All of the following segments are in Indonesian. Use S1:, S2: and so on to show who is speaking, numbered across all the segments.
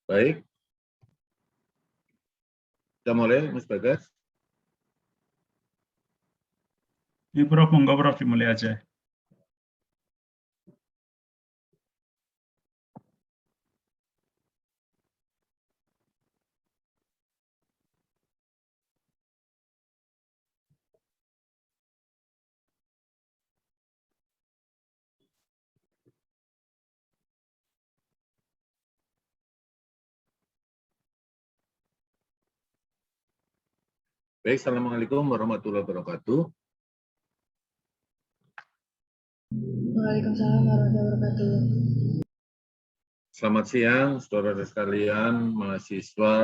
S1: Baik. Kita mulai, Mas Bagas.
S2: Iya, Prof. Monggo, Prof. Dimulai aja.
S1: Baik, Assalamualaikum warahmatullahi wabarakatuh.
S3: Waalaikumsalam warahmatullahi wabarakatuh.
S1: Selamat siang, saudara sekalian, mahasiswa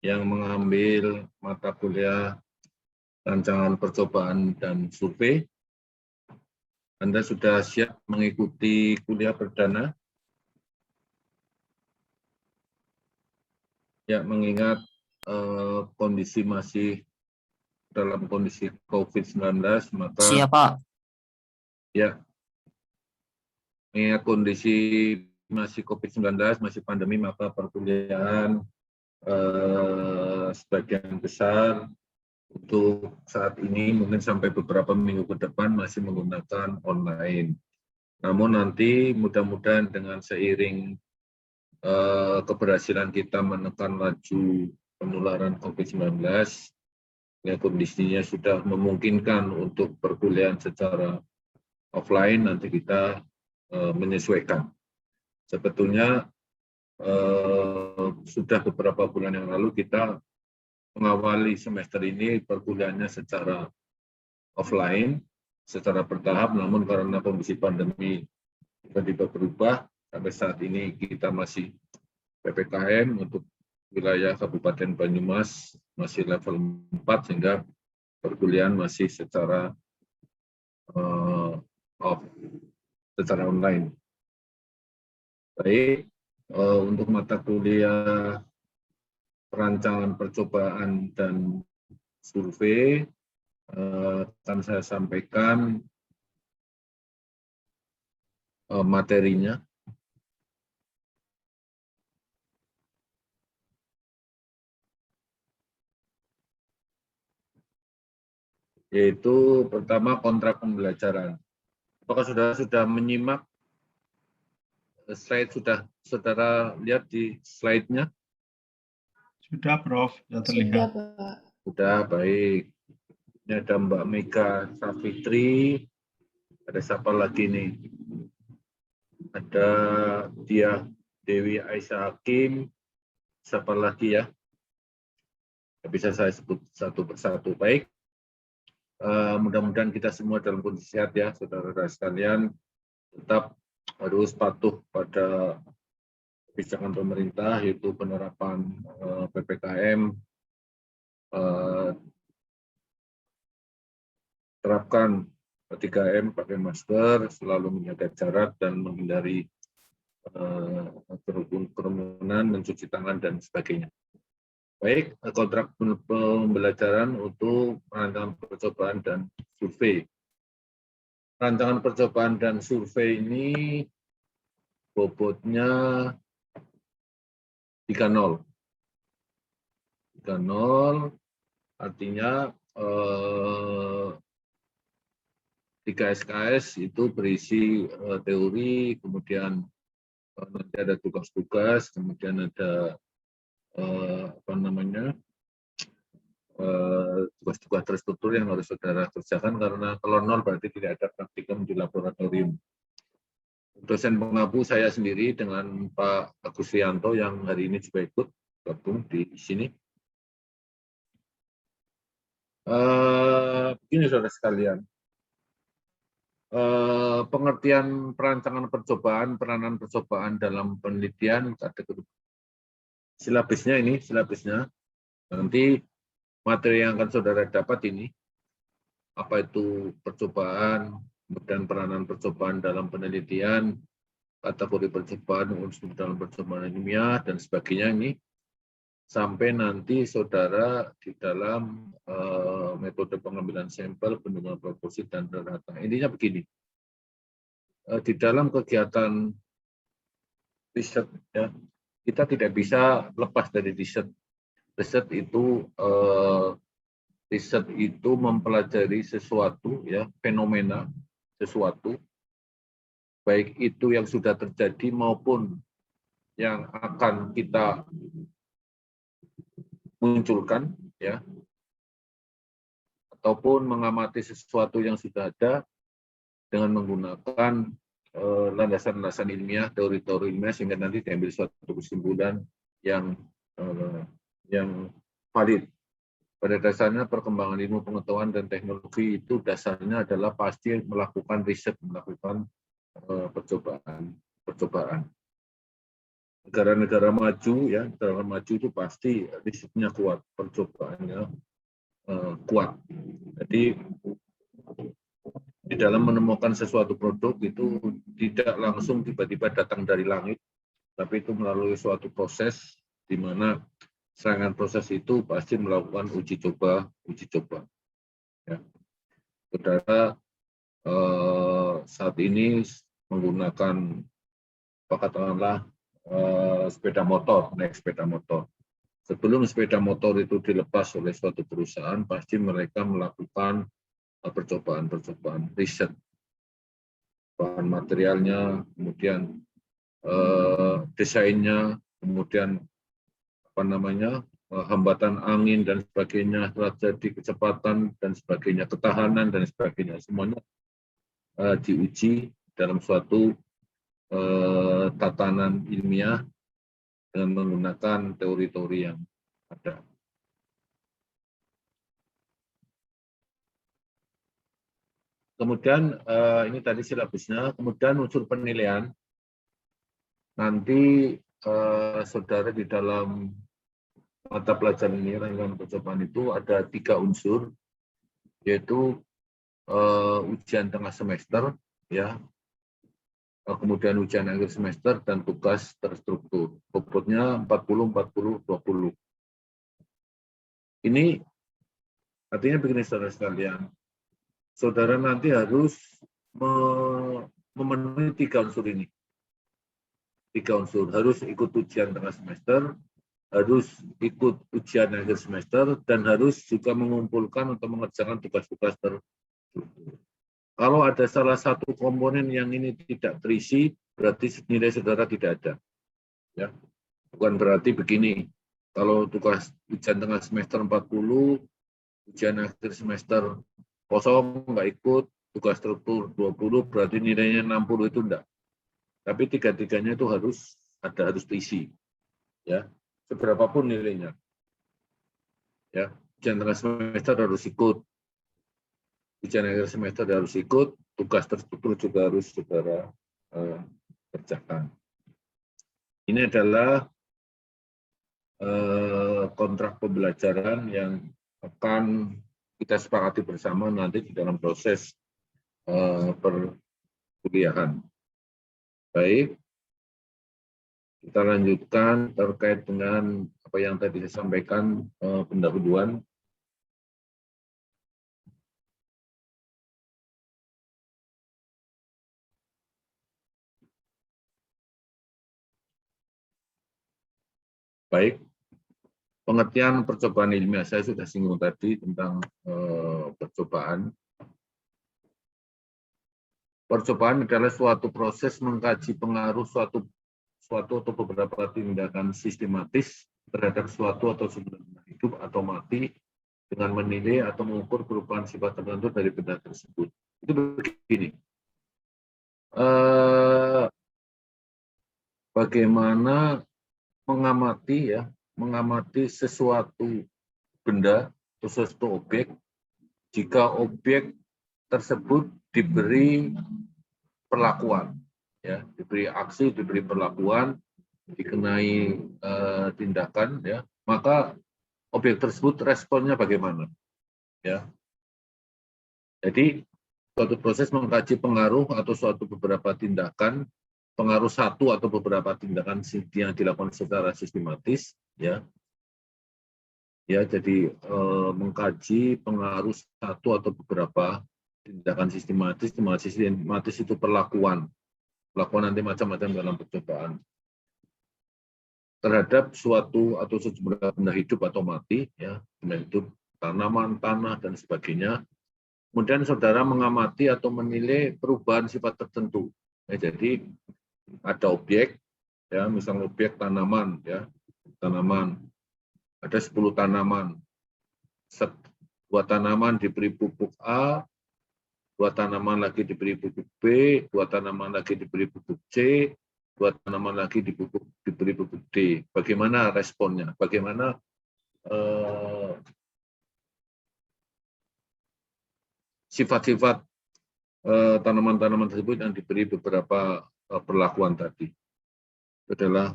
S1: yang mengambil mata kuliah rancangan percobaan dan survei. Anda sudah siap mengikuti kuliah perdana? Ya, mengingat kondisi masih dalam kondisi COVID-19, maka
S4: Siap, Pak.
S1: ya, mengingat kondisi masih COVID-19, masih pandemi, maka perkuliahan sebagian besar untuk saat ini mungkin sampai beberapa minggu ke depan masih menggunakan online. Namun nanti mudah-mudahan dengan seiring keberhasilan kita menekan laju penularan COVID-19, ya kondisinya sudah memungkinkan untuk perkuliahan secara offline, nanti kita menyesuaikan. Sebetulnya sudah beberapa bulan yang lalu kita mengawali semester ini perkuliahannya secara offline, secara bertahap, namun karena kondisi pandemi tiba-tiba berubah, sampai saat ini kita masih PPKM untuk wilayah Kabupaten Banyumas masih level 4, sehingga perkuliahan masih secara secara online. Baik, untuk mata kuliah perancangan percobaan dan survei akan saya sampaikan materinya. Yaitu pertama kontrak pembelajaran. Apakah sudah menyimak slide, sudah saudara lihat di slide-nya?
S2: Sudah, Prof. Sudah
S3: Sudah,
S2: terlihat.
S3: Pak.
S1: Sudah, baik. Ini ada Mbak Mega Safitri, ada siapa lagi nih? Ada dia Dewi Aisyah Hakim, siapa lagi ya? Bisa saya sebut satu persatu. Baik, mudah-mudahan kita semua dalam kondisi sehat ya, saudara-saudara sekalian. Tetap harus patuh pada kebijakan pemerintah, yaitu penerapan PPKM, terapkan 3M, pakai masker, selalu menjaga jarak dan menghindari kerumunan, mencuci tangan dan sebagainya. Baik, kontrak pembelajaran untuk rancangan percobaan dan survei. Rancangan percobaan dan survei ini bobotnya 3.0. 3.0 artinya 3 SKS itu berisi teori, kemudian nanti ada tugas-tugas, kemudian ada tugas-tugas terstruktur yang harus saudara kerjakan, karena kalau 0 berarti tidak ada praktikum di laboratorium. Dosen pengabu saya sendiri dengan Pak Agus Rianto yang hari ini juga ikut gabung di sini. Begini saudara sekalian, pengertian perancangan percobaan, peranan percobaan dalam penelitian, silabusnya ini, silabusnya. Nanti materi yang akan saudara dapat ini, apa itu percobaan, kemudian peranan percobaan dalam penelitian, kategori percobaan, unsur dalam percobaan ilmiah, dan sebagainya ini, sampai nanti saudara di dalam metode pengambilan sampel, penentuan proporsi, dan rata. Intinya begini, di dalam kegiatan riset, ya. Kita tidak bisa lepas dari riset. Riset itu mempelajari sesuatu, ya, fenomena sesuatu, baik itu yang sudah terjadi maupun yang akan kita munculkan, ya, ataupun mengamati sesuatu yang sudah ada dengan menggunakan landasan-landasan ilmiah, teori-teori ilmiah, sehingga nanti diambil suatu kesimpulan yang valid. Pada dasarnya perkembangan ilmu pengetahuan dan teknologi itu dasarnya adalah pasti melakukan riset, melakukan percobaan. Negara-negara maju, ya, negara maju itu pasti risetnya kuat, percobaannya kuat. Jadi di dalam menemukan sesuatu produk itu tidak langsung tiba-tiba datang dari langit, tapi itu melalui suatu proses di mana serangkaian proses itu pasti melakukan uji coba. Ya. Saudara saat ini menggunakan katakanlah sepeda motor, naik sepeda motor. Sebelum sepeda motor itu dilepas oleh suatu perusahaan, pasti mereka melakukan percobaan, riset, bahan materialnya, kemudian desainnya, kemudian hambatan angin dan sebagainya, terjadi kecepatan dan sebagainya, ketahanan dan sebagainya, semuanya diuji dalam suatu tatanan ilmiah dengan menggunakan teori-teori yang ada. Kemudian ini tadi silabusnya. Kemudian unsur penilaian. Nanti saudara di dalam mata pelajaran ini, rangkaian percobaan itu ada 3 unsur, yaitu ujian tengah semester, ya, kemudian ujian akhir semester dan tugas terstruktur. Bobotnya 40-40-20. Ini artinya begini, saudara sekalian. Saudara nanti harus memenuhi 3 unsur ini. 3 unsur, harus ikut ujian tengah semester, harus ikut ujian akhir semester, dan harus juga mengumpulkan atau mengerjakan tugas-tugas terstruktur. Kalau ada salah satu komponen yang ini tidak terisi, berarti nilai saudara tidak ada. Ya. Bukan berarti begini, kalau tugas ujian tengah semester 40, ujian akhir semester kosong, nggak ikut, tugas struktur 20, berarti nilainya 60, itu enggak. Tapi 3-3-nya itu harus terisi. Ya, seberapapun nilainya. Ya, ujian tengah semester harus ikut. Ujian akhir semester harus ikut, tugas terstruktur juga harus saudara kerjakan. Ini adalah kontrak pembelajaran yang akan kita sepakati bersama nanti di dalam proses perkuliahan. Baik, kita lanjutkan terkait dengan apa yang tadi saya sampaikan pendahuluan. Baik, pengertian percobaan ilmiah saya sudah singgung tadi tentang percobaan. Percobaan adalah suatu proses mengkaji pengaruh suatu atau beberapa tindakan sistematis terhadap suatu atau sumber hidup atau mati dengan menilai atau mengukur perubahan sifat tertentu dari benda tersebut. Itu begini. Bagaimana mengamati sesuatu benda atau sesuatu objek jika objek tersebut diberi perlakuan, ya, diberi aksi, diberi perlakuan, dikenai tindakan, ya, maka objek tersebut responnya bagaimana, ya. Jadi suatu proses mengkaji pengaruh atau suatu beberapa tindakan, pengaruh satu atau beberapa tindakan yang dilakukan secara sistematis, ya. Ya, jadi mengkaji pengaruh satu atau beberapa tindakan sistematis itu perlakuan nanti macam-macam dalam percobaan. terhadap suatu atau sejumlah benda hidup atau mati, ya, benda hidup, tanaman, tanah, dan sebagainya. Kemudian saudara mengamati atau menilai perubahan sifat tertentu. Ya, jadi ada objek, ya, misalnya objek tanaman, ya, tanaman. Ada 10 tanaman. 2 tanaman diberi pupuk A, 2 tanaman lagi diberi pupuk B, 2 tanaman lagi diberi pupuk C, 2 tanaman lagi diberi pupuk D. Bagaimana responnya? Bagaimana sifat-sifat tanaman-tanaman tersebut yang diberi beberapa perlakuan tadi? Itu adalah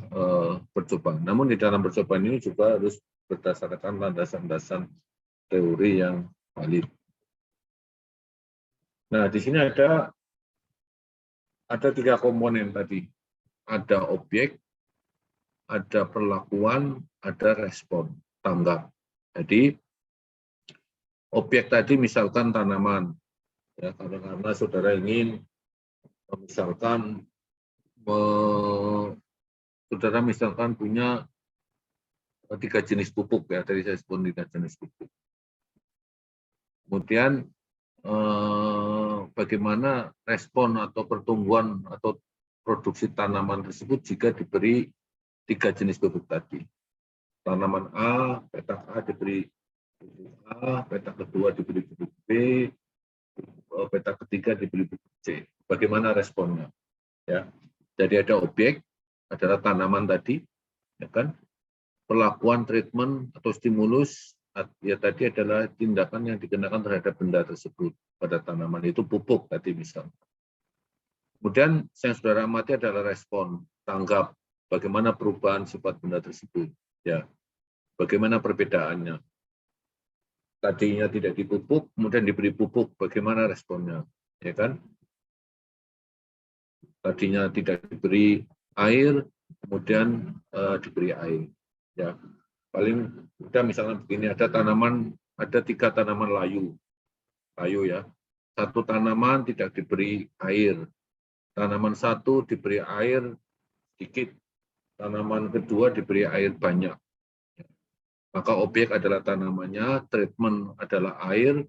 S1: percobaan. Namun di dalam percobaan ini juga harus berdasarkan landasan-landasan teori yang valid. Nah, di sini ada 3 komponen tadi. Ada objek, ada perlakuan, ada respon, tanggap. Jadi objek tadi misalkan tanaman, ya, karena saudara ingin misalkan saudara misalkan punya 3 jenis pupuk, ya, tadi saya sebut 3 jenis pupuk. Kemudian bagaimana respon atau pertumbuhan atau produksi tanaman tersebut jika diberi 3 jenis pupuk tadi. Tanaman A, petak A diberi pupuk A, petak kedua diberi pupuk B, petak ketiga diberi pupuk C. Bagaimana responnya? Ya, jadi ada objek, adalah tanaman tadi, ya kan? Perlakuan, treatment atau stimulus, ya tadi adalah tindakan yang dikenakan terhadap benda tersebut pada tanaman, itu pupuk tadi misalnya. Kemudian yang saudara amati adalah respon, tanggap, bagaimana perubahan sifat benda tersebut, ya, bagaimana perbedaannya. Tadinya tidak dipupuk, kemudian diberi pupuk, bagaimana responnya, ya kan? Tadinya tidak diberi air, kemudian diberi air, ya. Paling mudah misalnya begini, ada 3 tanaman layu, ya. 1 tanaman tidak diberi air, tanaman 1 diberi air sedikit, tanaman kedua diberi air banyak. Maka objek adalah tanamannya, treatment adalah air.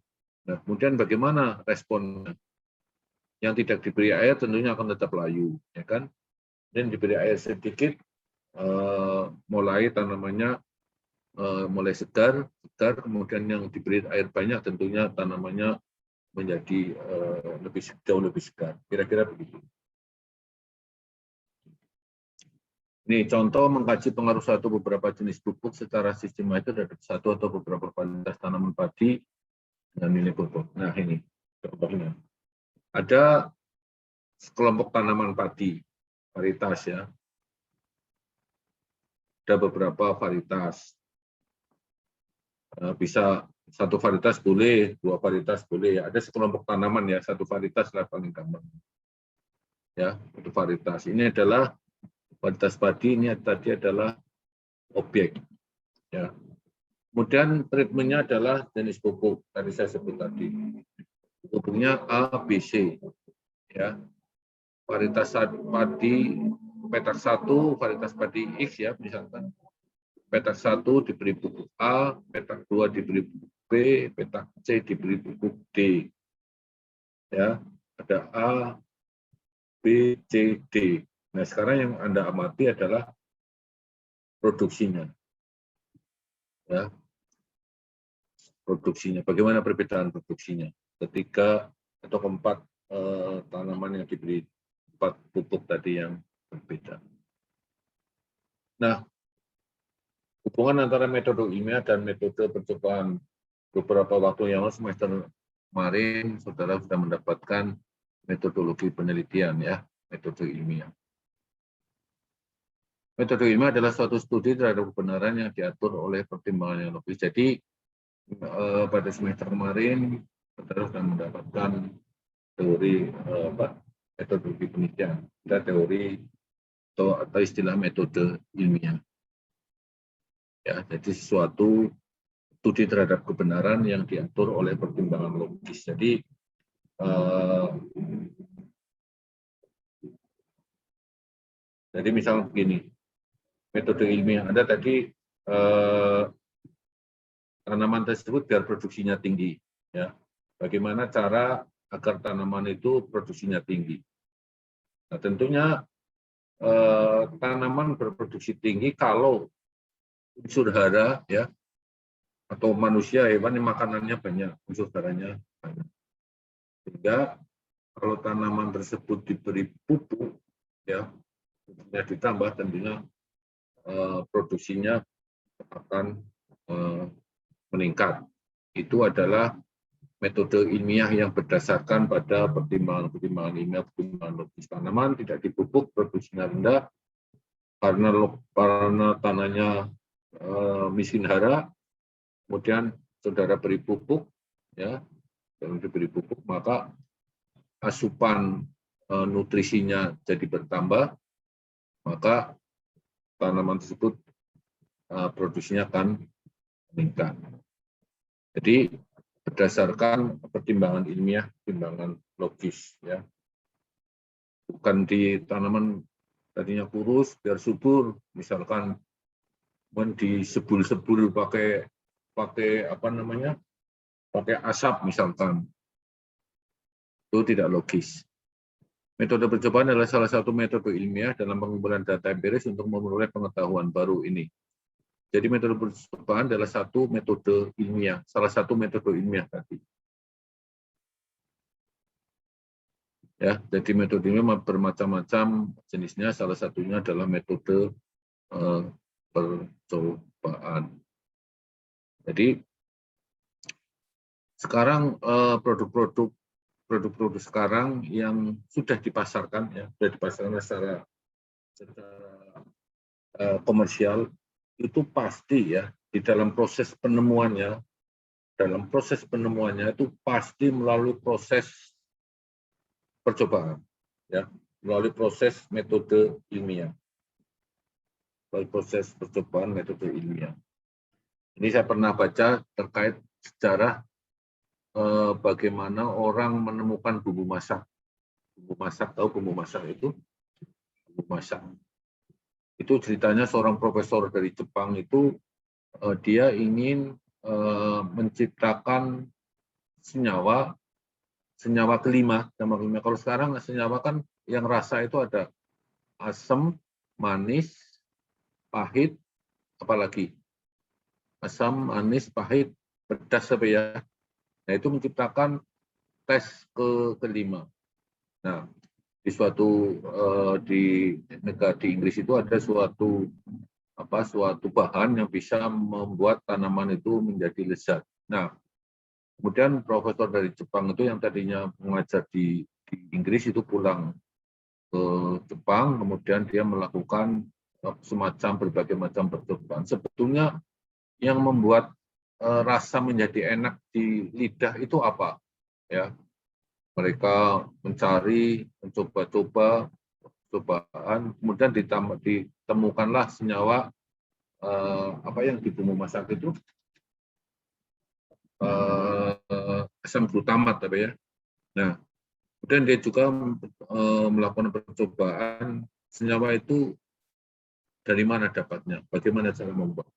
S1: Nah, kemudian bagaimana responnya? Yang tidak diberi air tentunya akan tetap layu, ya kan? Dan diberi air sedikit, mulai tanamannya mulai segar, kemudian yang diberi air banyak tentunya tanamannya menjadi jauh lebih segar. Kira-kira begitu. Ini contoh mengkaji pengaruh beberapa jenis pupuk secara sistematis terhadap satu atau beberapa varietas tanaman padi dengan nilai pupuk. Nah, ini contohnya. Ada sekelompok tanaman padi, varietas, ya. Ada beberapa varietas. Bisa 1 varietas boleh, 2 varietas boleh, ya. Ada sekelompok tanaman, ya, 1 varietas lah paling gampang, ya, 1 varietas. Ini adalah varietas padi, ini tadi adalah objek, ya. Kemudian treatmentnya adalah jenis pupuk, tadi saya sebut tadi. Pupuknya A, B, C, ya. Varietas padi petak 1, varietas padi X, ya, misalkan. Petak 1 diberi pupuk A, petak 2 diberi pupuk B, petak C diberi pupuk D. Ya, ada A, B, C, D. Nah, sekarang yang Anda amati adalah produksinya. Ya. Produksinya. Bagaimana perbedaan produksinya? Ketika atau keempat tanaman yang diberi 4 pupuk tadi yang berbeda. Nah, hubungan antara metode ilmiah dan metode percobaan beberapa waktu yang lalu, semester kemarin, saudara sudah mendapatkan metodologi penelitian, ya, metode ilmiah. Metode ilmiah adalah suatu studi terhadap kebenaran yang diatur oleh pertimbangan yang logis. Jadi pada semester kemarin, saudara sudah mendapatkan teori metodologi penelitian, ada teori atau istilah metode ilmiah. Ya, jadi sesuatu studi terhadap kebenaran yang diatur oleh pertimbangan logis. Jadi misalnya begini, metode ilmiah Anda tadi tanaman tersebut biar produksinya tinggi, ya. Bagaimana cara agar tanaman itu produksinya tinggi? Nah, tentunya tanaman berproduksi tinggi kalau unsur hara, ya, atau manusia, hewan yang makanannya banyak, unsur haranya banyak. Sehingga kalau tanaman tersebut diberi pupuk, ya, pupuknya ditambah, tentunya produksinya akan meningkat. Itu adalah metode ilmiah yang berdasarkan pada pertimbangan-pertimbangan ilmiah, pertimbangan logis. Tanaman tidak dipupuk, produksinya rendah karena tanahnya miskin hara. Kemudian saudara beri pupuk, ya, dan diberi pupuk, maka asupan nutrisinya jadi bertambah, maka tanaman tersebut produksinya akan meningkat. Jadi berdasarkan pertimbangan ilmiah, pertimbangan logis, ya. Bukan di tanaman tadinya kurus biar subur, misalkan disebul-sebul pakai apa namanya? Pakai asap misalkan. Itu tidak logis. Metode percobaan adalah salah satu metode ilmiah dalam pengumpulan data empiris untuk memperoleh pengetahuan baru ini. Jadi metode percobaan adalah satu metode ilmiah, salah satu metode ilmiah tadi. Ya, jadi metode ilmiah bermacam-macam jenisnya, salah satunya adalah metode percobaan. Jadi sekarang produk-produk sekarang yang sudah dipasarkan, ya, sudah dipasarkan secara komersial, itu pasti, ya, di dalam proses penemuannya itu pasti melalui proses percobaan, ya, melalui proses metode ilmiah, melalui proses percobaan metode ilmiah. Ini saya pernah baca terkait sejarah bagaimana orang menemukan bumbu masak. Bumbu masak, tahu bumbu masak itu? Bumbu masak. Itu ceritanya seorang profesor dari Jepang itu dia ingin menciptakan senyawa kelima. Kalau sekarang senyawa kan yang rasa itu ada asam, manis, pahit, apalagi asam, manis, pahit, pedas, apa ya. Nah, itu menciptakan tes kelima. Nah, di negara di Inggris itu ada suatu bahan yang bisa membuat tanaman itu menjadi lezat. Nah, kemudian profesor dari Jepang itu yang tadinya mengajar di Inggris itu pulang ke Jepang, kemudian dia melakukan berbagai macam percobaan. Sebetulnya yang membuat rasa menjadi enak di lidah itu apa? Ya, mereka mencoba-coba cobaan, kemudian ditemukanlah senyawa apa yang di bumbu masak itu asam glutamat, apa ya. Nah, kemudian dia juga melakukan percobaan senyawa itu dari mana dapatnya, bagaimana cara membuat.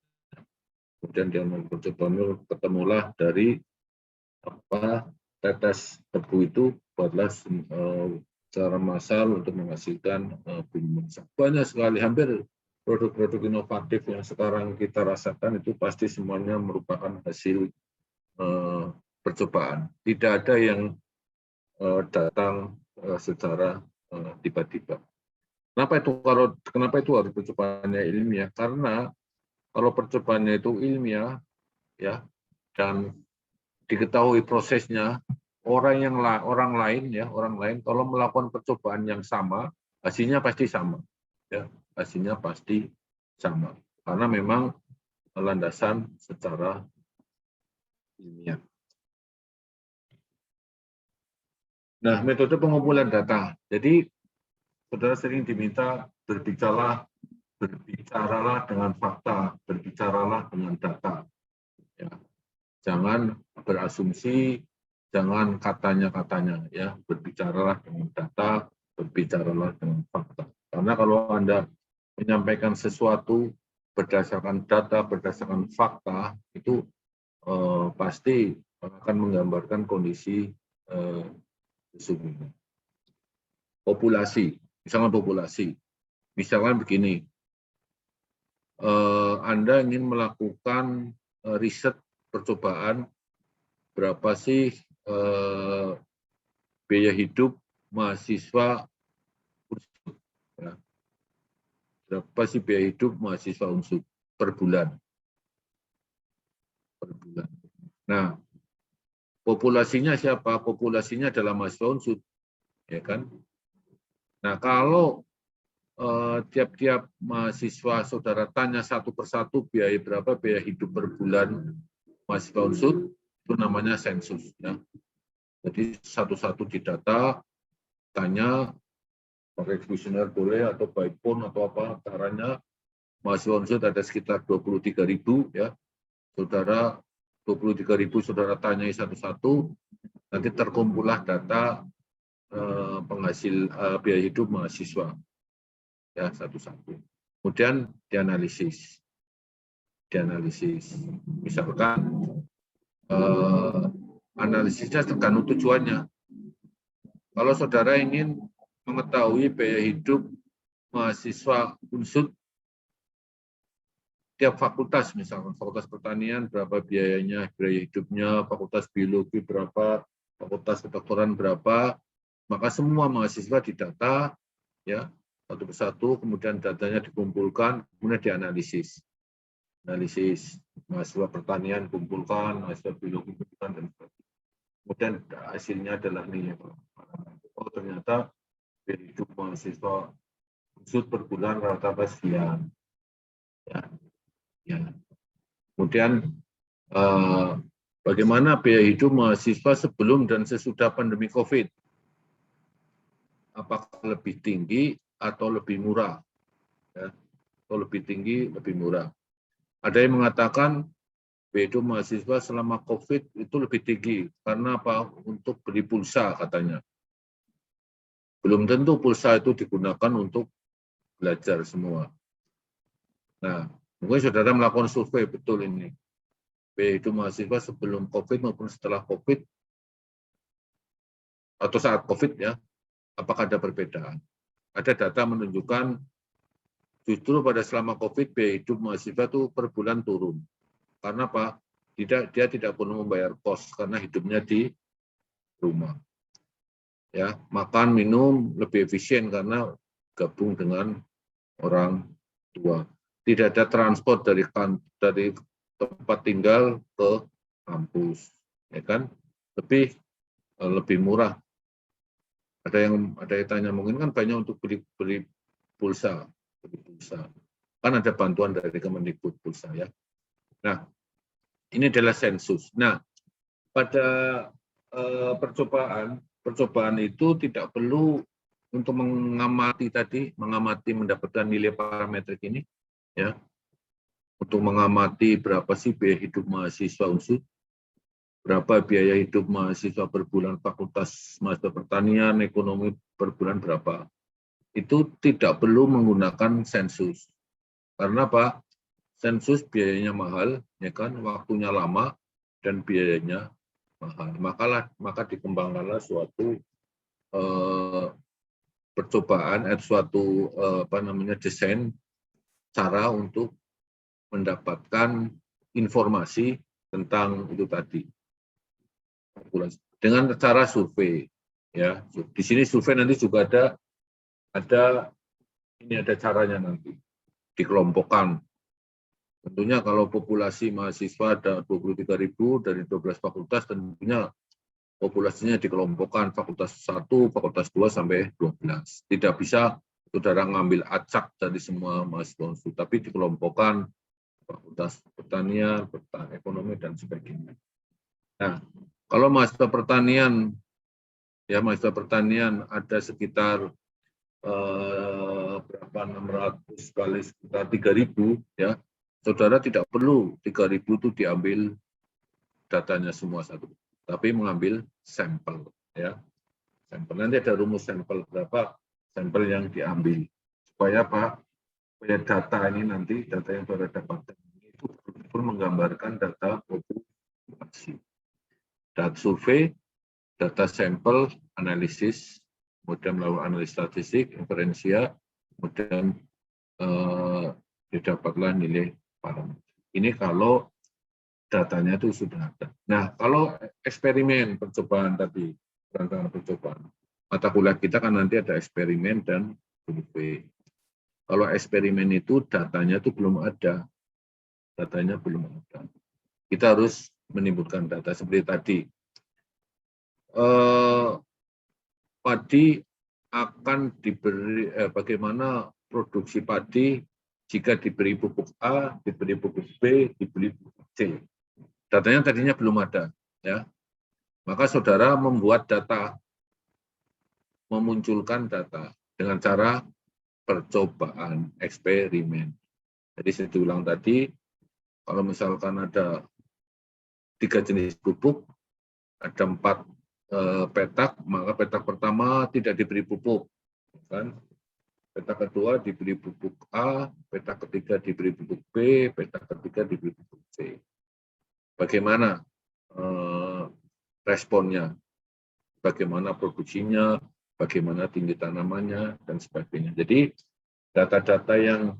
S1: Kemudian dia mencoba, ketemulah dari tetes tebu itu buatlah secara massal untuk menghasilkan bumbu masak. Banyak sekali, hampir produk-produk inovatif yang sekarang kita rasakan itu pasti semuanya merupakan hasil percobaan. Tidak ada yang datang secara tiba-tiba. Kenapa itu harus percobaannya ilmiah? Karena kalau percobaannya itu ilmiah, ya, dan diketahui prosesnya, orang lain kalau melakukan percobaan yang sama, hasilnya pasti sama, ya, hasilnya pasti sama, karena memang landasan secara ilmiah. Nah, metode pengumpulan data. Jadi saudara sering diminta berbicaralah dengan fakta, berbicaralah dengan data. Ya. Jangan berasumsi, jangan katanya, ya, berbicaralah dengan data, berbicaralah dengan fakta. Karena kalau Anda menyampaikan sesuatu berdasarkan data, berdasarkan fakta, itu pasti akan menggambarkan kondisi sesungguhnya. Populasi, misalkan begini, Anda ingin melakukan riset percobaan berapa sih biaya hidup mahasiswa UNSUD, ya. Berapa sih biaya hidup mahasiswa UNSUD per bulan? Nah, populasinya siapa? Populasinya adalah mahasiswa UNSUD, ya kan? Nah, kalau tiap-tiap mahasiswa saudara tanya satu persatu biaya berapa biaya hidup per bulan mahasiswa UNSUD, itu namanya sensus, ya. Jadi satu-satu didata, tanya, pakai kuesioner boleh atau by phone atau apa caranya. Mahasiswa UNSUD ada sekitar 23.000, ya. Saudara 23.000 saudara tanyai satu-satu, nanti terkumpullah data penghasil biaya hidup mahasiswa, ya, satu-satu. Kemudian dianalisis. Misalkan analisisnya tergantung tujuannya. Kalau saudara ingin mengetahui biaya hidup mahasiswa UNSUD tiap fakultas, misalkan fakultas pertanian berapa biayanya, biaya hidupnya, fakultas biologi berapa, fakultas kedokteran berapa, maka semua mahasiswa didata, ya, satu persatu, kemudian datanya dikumpulkan, kemudian dianalisis. Analisis mahasiswa pertanian kumpulkan, mahasiswa biologi kumpulkan, dan sebagainya. Kemudian hasilnya adalah nilai. Oh, ternyata biaya hidup mahasiswa UNSUD per bulan rata-rata sekian. Ya. Kemudian bagaimana biaya hidup mahasiswa sebelum dan sesudah pandemi COVID? Apakah lebih tinggi atau lebih murah? Ya. Atau lebih tinggi, lebih murah. Ada yang mengatakan biaya hidup mahasiswa selama COVID itu lebih tinggi. Karena apa? Untuk beli pulsa katanya. Belum tentu pulsa itu digunakan untuk belajar semua. Nah, mungkin saudara melakukan survei, betul ini. Biaya hidup mahasiswa sebelum COVID maupun setelah COVID, atau saat COVID, ya, apakah ada perbedaan? Ada data menunjukkan justru pada selama COVID biaya hidup mahasiswa itu per bulan turun. Karena apa? Dia tidak perlu membayar kos karena hidupnya di rumah. Ya, makan minum lebih efisien karena gabung dengan orang tua. Tidak ada transport dari tempat tinggal ke kampus, ya kan? Lebih murah. Ada yang tanya, mungkin kan banyak untuk beli pulsa. Kan ada bantuan dari Kemendikbud pulsa, ya. Nah, ini adalah sensus. Nah, pada percobaan itu tidak perlu untuk mengamati mendapatkan nilai parametrik ini, ya. Untuk mengamati berapa sih biaya hidup mahasiswa UNSUD, berapa biaya hidup mahasiswa per bulan fakultas mahasiswa pertanian, ekonomi per bulan berapa. Itu tidak perlu menggunakan sensus. Karena apa? Sensus biayanya mahal, ya kan, waktunya lama dan biayanya mahal. Maka dikembangkanlah suatu percobaan, suatu desain cara untuk mendapatkan informasi tentang itu tadi. Dengan cara survei, ya. Di sini survei nanti juga ada caranya nanti dikelompokkan. Tentunya kalau populasi mahasiswa ada 23.000 dari 12 fakultas, tentunya populasinya dikelompokkan fakultas 1, fakultas 2 sampai 12. Tidak bisa saudara ngambil acak dari semua mahasiswa UNSUD, tapi dikelompokkan fakultas pertanian, ekonomi, dan sebagainya. Nah, kalau mahasiswa pertanian, ya, mahasiswa pertanian ada sekitar 600 kali sekitar 3.000, ya. Saudara tidak perlu 3.000 itu diambil datanya semua satu, tapi mengambil sampel, ya. Sampel nanti ada rumus sampel berapa sampel yang diambil supaya apa? supaya data ini nanti, data yang saudara dapatkan itu betul-betul menggambarkan data populasi. Data survei, data sampel, analisis, kemudian melalui analisis statistik, inferensia, kemudian didapatlah nilai parameter. Ini kalau datanya itu sudah ada. Nah, kalau eksperimen percobaan tadi, rancangan percobaan, mata kuliah kita kan nanti ada eksperimen dan survei. Kalau eksperimen itu datanya itu belum ada. Datanya belum ada. Kita harus menimbulkan data seperti tadi. Padi akan diberi bagaimana produksi padi jika diberi pupuk A, diberi pupuk B, diberi pupuk C. Datanya tadinya belum ada, ya. Maka saudara membuat data, memunculkan data dengan cara percobaan, eksperimen. Jadi saya ulang tadi, kalau misalkan ada 3 jenis pupuk, ada 4 petak, maka petak pertama tidak diberi pupuk, kan? Petak kedua diberi pupuk A, petak ketiga diberi pupuk B, petak ketiga diberi pupuk C. Bagaimana responnya? Bagaimana produksinya? Bagaimana tinggi tanamannya dan sebagainya. Jadi data-data yang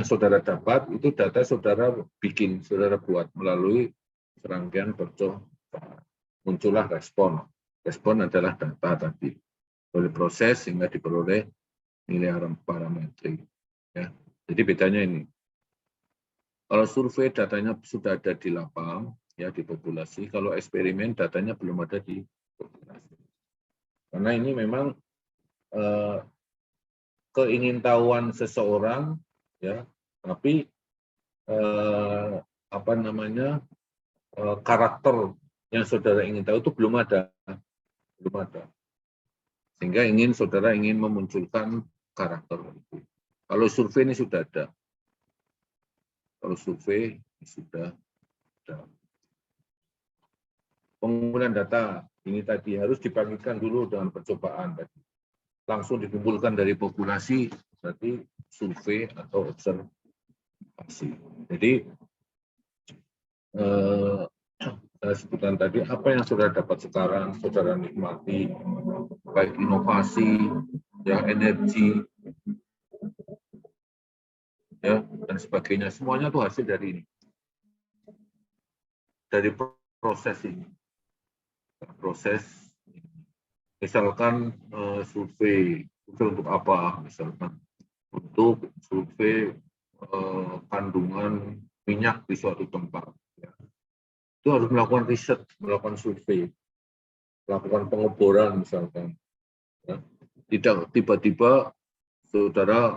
S1: saudara dapat itu data saudara bikin, saudara buat melalui serangkaian percobaan. Muncullah respon. Respon adalah data tadi. Oleh proses sehingga diperoleh nilai parametrik. Ya. Jadi bedanya ini. Kalau survei datanya sudah ada di lapang, ya di populasi. Kalau eksperimen datanya belum ada di populasi. Karena ini memang keingintahuan seseorang, ya, tapi karakter yang saudara ingin tahu itu belum ada. Sehingga saudara ingin memunculkan karakter itu. Kalau survei ini sudah ada. Kalau survei ini sudah ada. Pengumpulan data ini tadi harus dibangkitkan dulu dengan percobaan tadi. Langsung dikumpulkan dari populasi, berarti survei atau observasi. Jadi saya sebutkan tadi apa yang saudara dapat sekarang, saudara nikmati, baik inovasi, ya energi, ya dan sebagainya. Semuanya itu hasil dari ini, dari proses ini. Proses, misalkan survei untuk apa? Misalkan untuk survei kandungan minyak di suatu tempat. Ya. Itu harus melakukan riset, melakukan survei, melakukan pengeboran misalkan. Ya. Tidak tiba-tiba saudara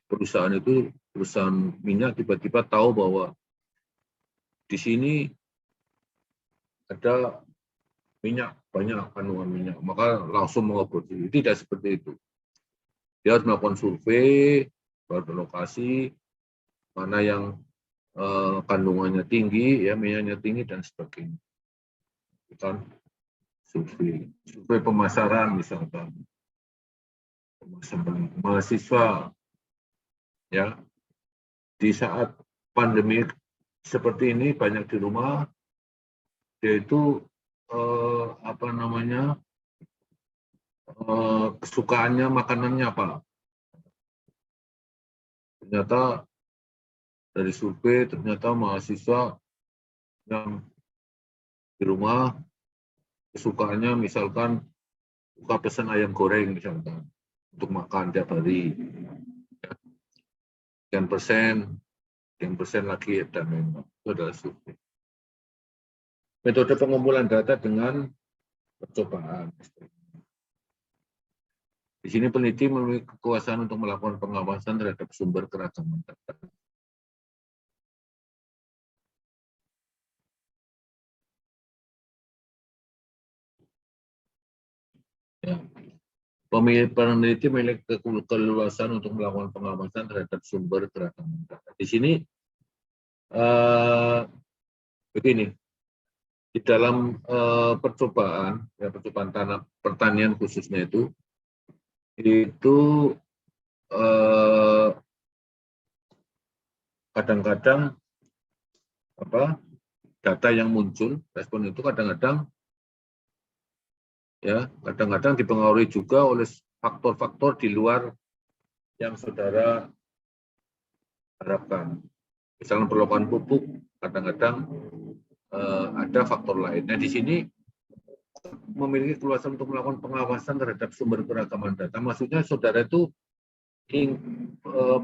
S1: perusahaan itu, perusahaan minyak tiba-tiba tahu bahwa di sini ada minyak, banyak kandungan minyak, maka langsung mengebor. Tidak seperti itu. Dia harus melakukan survei, berlokasi, mana yang kandungannya tinggi, ya minyaknya tinggi dan sebagainya. Kan survei pemasaran misalkan, mahasiswa, ya di saat pandemi seperti ini banyak di rumah, yaitu kesukaannya makanannya apa. Ternyata dari survei ternyata mahasiswa yang di rumah kesukaannya misalkan suka pesan ayam goreng misalkan untuk makan tiap hari. Sekian persen lagi dan memang itu adalah survei. Metode pengumpulan data dengan percobaan. Di sini peneliti memiliki kekuasaan untuk melakukan pengawasan terhadap sumber keragaman data. Ya. Peneliti memiliki keleluasan untuk melakukan pengawasan terhadap sumber keragaman data. Di sini begini, di dalam percobaan, ya percobaan pertanian khususnya itu, itu kadang-kadang data yang muncul, respon itu kadang-kadang dipengaruhi juga oleh faktor-faktor di luar yang saudara harapkan. Misalnya perlombaan pupuk, kadang-kadang ada faktor lainnya. Di sini memiliki keluasan untuk melakukan pengawasan terhadap sumber keragaman data. Maksudnya saudara itu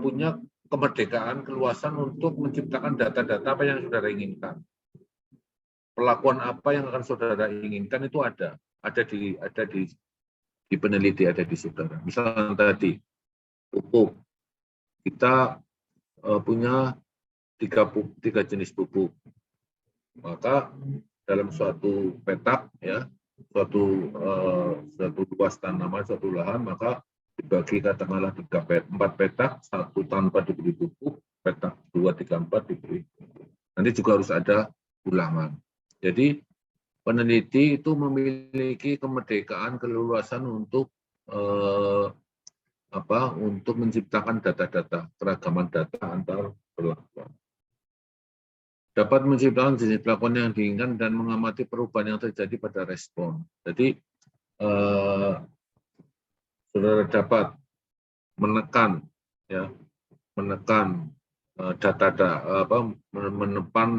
S1: punya kemerdekaan, keluasan untuk menciptakan data-data apa yang saudara inginkan. Pelakuan apa yang akan saudara inginkan itu ada di peneliti, ada di saudara. Misalnya tadi pupuk, kita punya tiga jenis pupuk. Maka dalam suatu petak, suatu luas tanaman, suatu lahan, maka dibagi katakanlah 4 petak, 1 tanpa diberi pupuk, petak 2, 3, 4 diberi. Nanti juga harus ada ulangan. Jadi peneliti itu memiliki kemerdekaan, keleluasan untuk untuk menciptakan data-data, keragaman data antar perlakuan. Dapat menciptakan jenis pelakuan yang diinginkan dan mengamati perubahan yang terjadi pada respon. Jadi saudara dapat menekan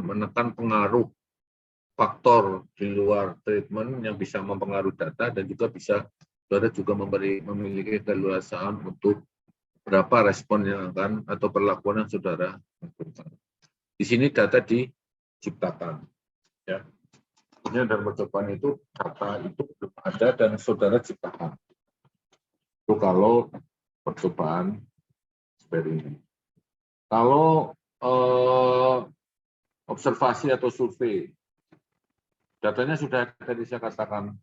S1: menekan pengaruh faktor di luar treatment yang bisa mempengaruhi data, dan juga bisa saudara juga memiliki keleluasaan untuk berapa respon yang akan atau perlakuan yang saudara lakukan. Di sini data diciptakan. Ini dalam percobaan itu data itu belum ada dan saudara ciptakan. Itu kalau percobaan eksperimen. Kalau observasi atau survei, datanya sudah tadi saya katakan.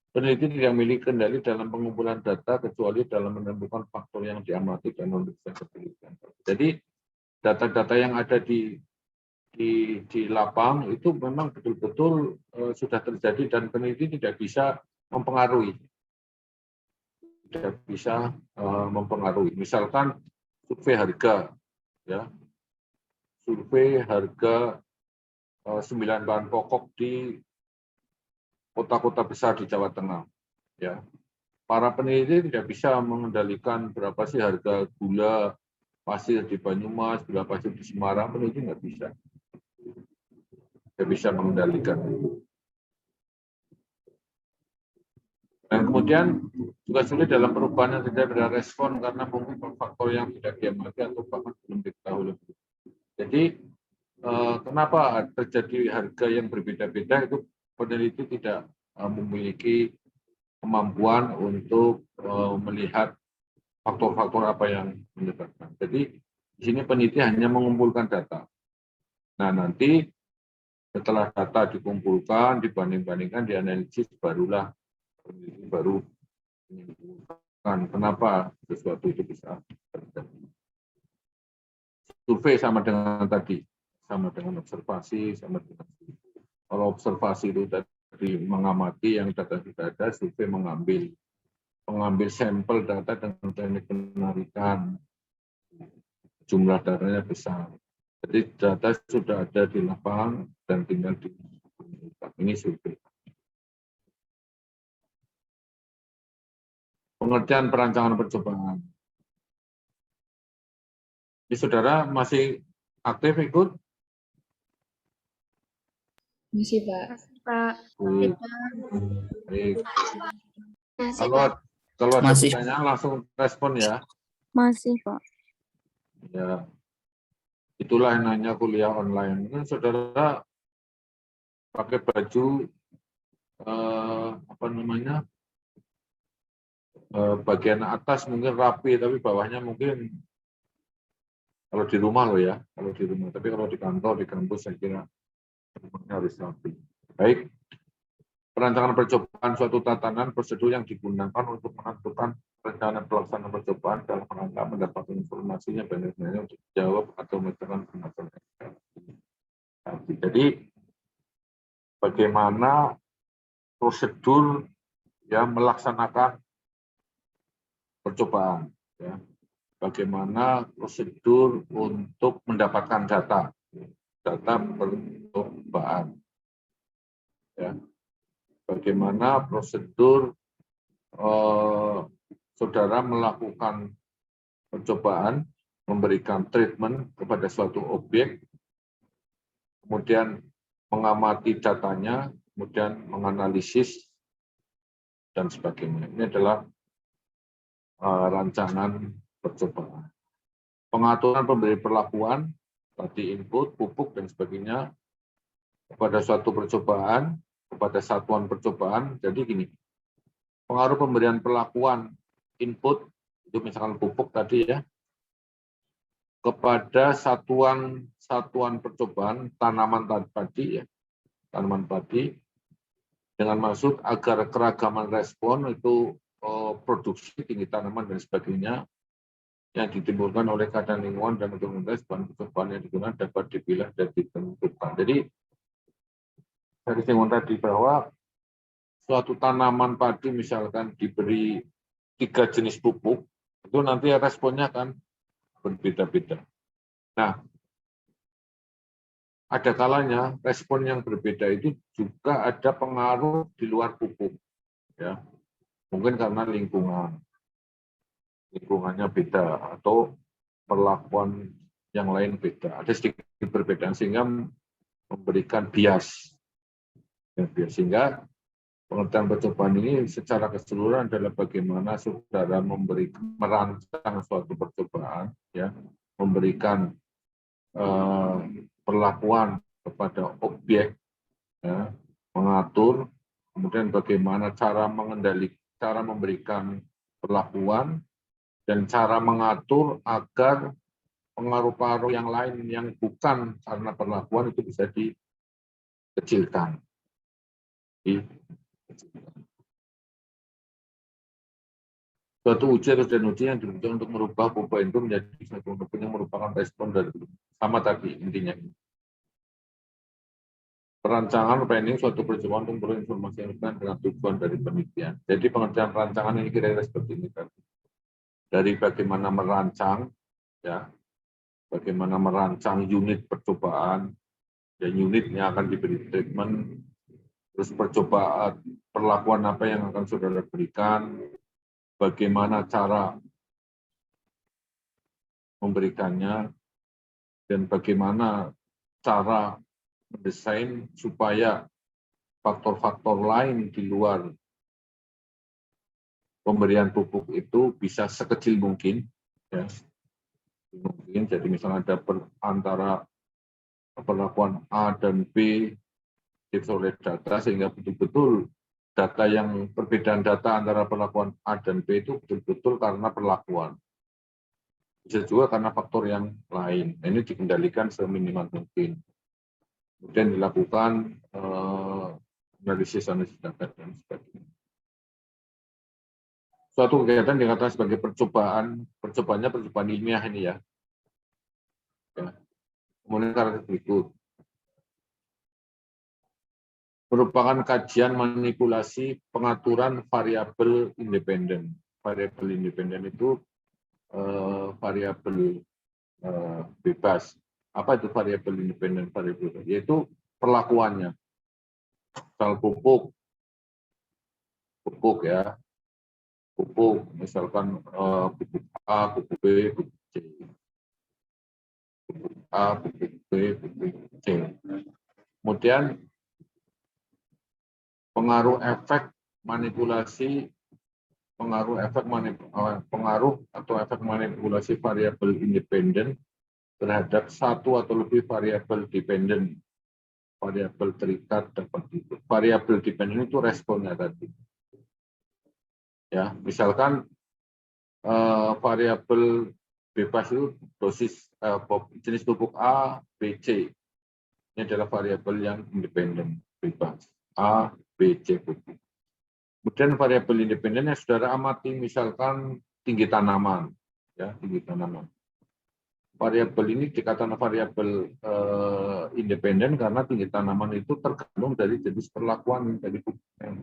S1: Peneliti tidak memiliki kendali dalam pengumpulan data kecuali dalam menentukan faktor yang diamati dan memeriksa penelitian. Jadi data-data yang ada di lapang itu memang betul-betul sudah terjadi dan peneliti tidak bisa mempengaruhi. Misalkan survei harga, survei harga 9 bahan pokok di kota-kota besar di Jawa Tengah. Para peneliti tidak bisa mengendalikan berapa sih harga gula pasir di Banyumas, gula pasir di Semarang, peneliti nggak bisa. Tidak bisa mengendalikan. Dan kemudian juga sulit dalam perubahan yang tidak ada respon karena mungkin faktor yang tidak diamati atau bahkan belum diketahui lebih. Jadi kenapa terjadi harga yang berbeda-beda, itu peneliti tidak memiliki kemampuan untuk melihat faktor-faktor apa yang menyebabkan. Jadi di sini peneliti hanya mengumpulkan data. Nah, nanti setelah data dikumpulkan, dibanding-bandingkan, dianalisis, barulah peneliti baru menyimpulkan kenapa sesuatu itu bisa terjadi. Survei sama dengan tadi, sama dengan observasi, sama dengan kalau observasi itu tadi mengamati yang data sudah ada, survei mengambil sampel data dengan teknik penarikan, jumlah datanya besar. Jadi data sudah ada di lapangan dan tinggal dikumpulkan. Ini survei. Pengertian perancangan percobaan. Ini saudara masih aktif ikut?
S3: Masih, Pak.
S1: Baik. Kalau ada pertanyaan langsung respon ya.
S4: Masih, Pak.
S1: Ya. Itulah yang namanya kuliah online. Mungkin saudara pakai baju bagian atas mungkin rapi, tapi bawahnya mungkin kalau di rumah loh ya, kalau di rumah. Tapi kalau di kantor, di kampus saya kira harus rapi. Baik. Perancangan percobaan suatu tatanan prosedur yang digunakan untuk menentukan rencana pelaksanaan percobaan dalam rangka mendapatkan informasinya benar-benar untuk jawab atau menentukan permasalahan. Jadi bagaimana prosedur ya melaksanakan percobaan, ya. Bagaimana prosedur untuk mendapatkan data percobaan, ya. Bagaimana prosedur saudara melakukan percobaan, memberikan treatment kepada suatu objek, kemudian mengamati datanya, kemudian menganalisis, dan sebagainya. Ini adalah rancangan percobaan. Pengaturan pemberi perlakuan, tadi input, pupuk, dan sebagainya, kepada suatu percobaan, kepada satuan percobaan. Jadi gini, pengaruh pemberian perlakuan input, itu misalkan pupuk tadi ya, kepada satuan percobaan tanaman padi ya, tanaman padi, dengan maksud agar keragaman respon itu produksi tinggi tanaman dan sebagainya yang ditimbulkan oleh keadaan lingkungan dan komunitas bahan percobaan yang digunakan dapat dipilah dan ditentukan. Jadi dari singgung tadi bahwa suatu tanaman padi misalkan diberi 3 jenis pupuk, itu nanti responnya akan berbeda-beda. Nah, ada kalanya respon yang berbeda itu juga ada pengaruh di luar pupuk, ya. Mungkin karena lingkungannya beda atau perlakuan yang lain beda, ada sedikit perbedaan sehingga memberikan bias. Sehingga pengertian percobaan ini secara keseluruhan adalah bagaimana saudara merancang suatu percobaan, ya, memberikan perlakuan kepada objek, ya, mengatur, kemudian bagaimana cara memberikan perlakuan dan cara mengatur agar pengaruh-pengaruh yang lain yang bukan karena perlakuan itu bisa dikecilkan. Suatu uji dan uji yang dibutuhkan untuk merubah pupuk itu menjadi satu pupuk yang merupakan respon dari sama tadi intinya. Perancangan planning suatu percobaan untuk berinformasi dengan tujuan dari penelitian. Jadi pengertian perancangan ini kira-kira seperti ini tadi. Dari bagaimana merancang, ya, bagaimana merancang unit percobaan, dan unitnya akan diberi treatment, terus percobaan perlakuan apa yang akan saudara berikan, bagaimana cara memberikannya, dan bagaimana cara mendesain supaya faktor-faktor lain di luar pemberian pupuk itu bisa sekecil mungkin, ya. Mungkin jadi misalnya ada antara perlakuan A dan B diperoleh data sehingga betul-betul data yang perbedaan data antara perlakuan A dan B itu betul-betul karena perlakuan. Bisa juga karena faktor yang lain. Ini dikendalikan seminimal mungkin. Kemudian dilakukan analisis data dan sebagainya. Suatu kegiatan dikatakan sebagai percobaannya percobaan ilmiah ini ya. Kemudian karakter berikut. Merupakan kajian manipulasi pengaturan variabel independen. Variabel independen itu variabel bebas. Apa itu variabel independen? Variabel yaitu perlakuannya. Misal pupuk ya. Pupuk, misalkan pupuk A, pupuk B, pupuk C. Pupuk A, pupuk B, pupuk C. Kemudian pengaruh efek manipulasi, pengaruh atau efek manipulasi variabel independen terhadap satu atau lebih variabel dependen. Variabel terikat dapat itu. Variabel dependen itu responnya tadi. Ya, misalkan variabel bebas itu dosis jenis pupuk A, B, C. Ini adalah variabel yang independen bebas. A, B, C pupuk. Kemudian variabel independen yang saudara amati misalkan tinggi tanaman, ya, tinggi tanaman. variabel ini dikatakan variabel independen karena tinggi tanaman itu tergantung dari jenis perlakuan dari pupuknya.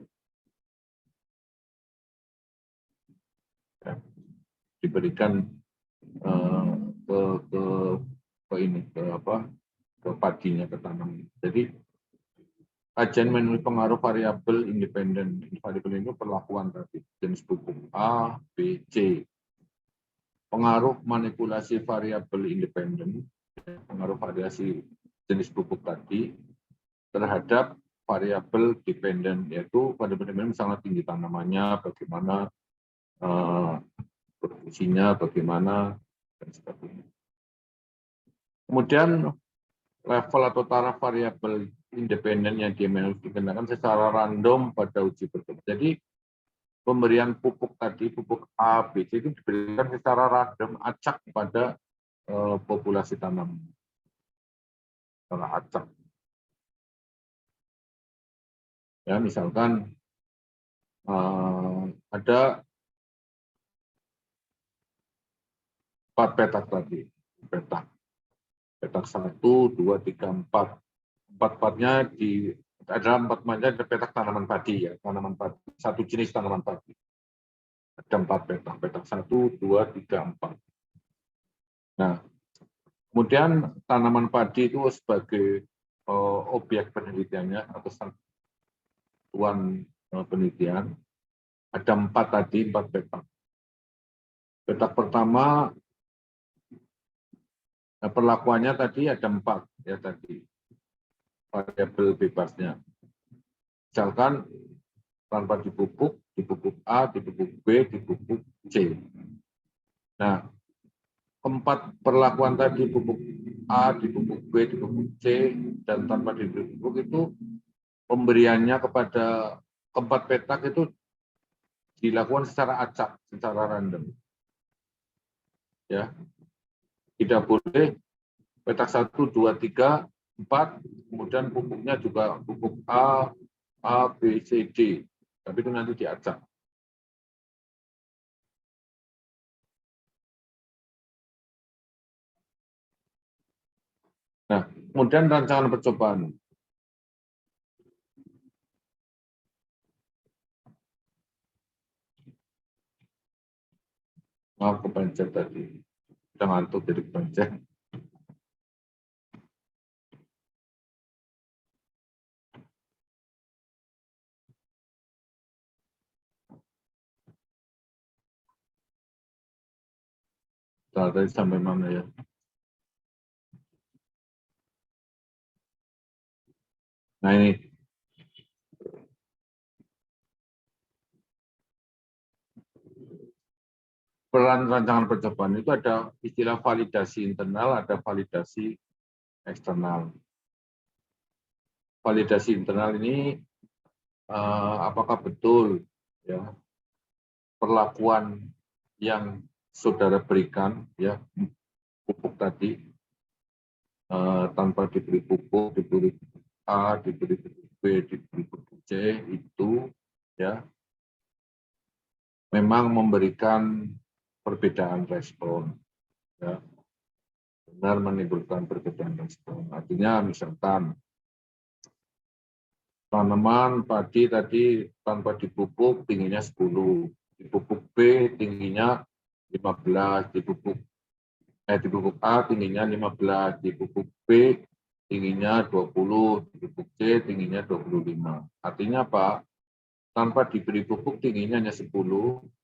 S1: Ya, diberikan ke padinya, ke tanam. Jadi kajian mengenai pengaruh variabel independen. Variabel itu perlakuan tadi, jenis pupuk A, B, C. Pengaruh manipulasi variabel independen, pengaruh variasi jenis pupuk tadi terhadap variabel dependen, yaitu variabel dependen sangat tinggi tanamannya, bagaimana produksinya, bagaimana, dan sebagainya. Kemudian level atau taraf variabel independen yang dikenakan secara random pada uji percobaan. Jadi pemberian pupuk tadi, pupuk A, B, C itu diberikan secara random, acak pada populasi tanam. Secara acak. Ya, misalkan ada 4 petak tadi, petak 1, 2, 3, 4. 4-4-nya ada 4-4-nya ada petak tanaman padi, ya, tanaman padi, satu jenis tanaman padi. Ada 4 petak, petak 1, 2, 3, 4. Nah, kemudian tanaman padi itu sebagai objek penelitiannya atau satuan penelitian ada 4 tadi, 4 petak. Petak pertama perlakuannya tadi ada 4 ya tadi variabel bebasnya. Misalkan tanpa dipupuk, di pupuk A, di pupuk B, di pupuk C. Nah, keempat perlakuan tadi pupuk A, di pupuk B, di pupuk C, dan tanpa dipupuk itu pemberiannya kepada keempat petak itu dilakukan secara acak, secara random. Ya, tidak boleh petak 1, 2, 3, 4, kemudian pupuknya juga pupuk A, B, C, D. Tapi itu nanti diacak. Nah, kemudian rancangan percobaan. Maaf, kepencet tadi. Kita ngantuk jadi kepencet. Tadi sampai mana ya? Nah ini. Peran rancangan percobaan itu ada istilah validasi internal, ada validasi eksternal. Validasi internal ini apakah betul ya perlakuan yang saudara berikan ya pupuk tadi tanpa diberi pupuk, diberi A, diberi pupuk B, diberi pupuk C itu ya memang memberikan perbedaan respon, ya, benar menimbulkan perbedaan respon. Artinya misalkan tanaman padi tadi tanpa dipupuk tingginya 10, dipupuk B tingginya 15, dipupuk A tingginya 15, dipupuk B tingginya 20, dipupuk C tingginya 25. Artinya apa? Tanpa diberi pupuk tingginya hanya 10,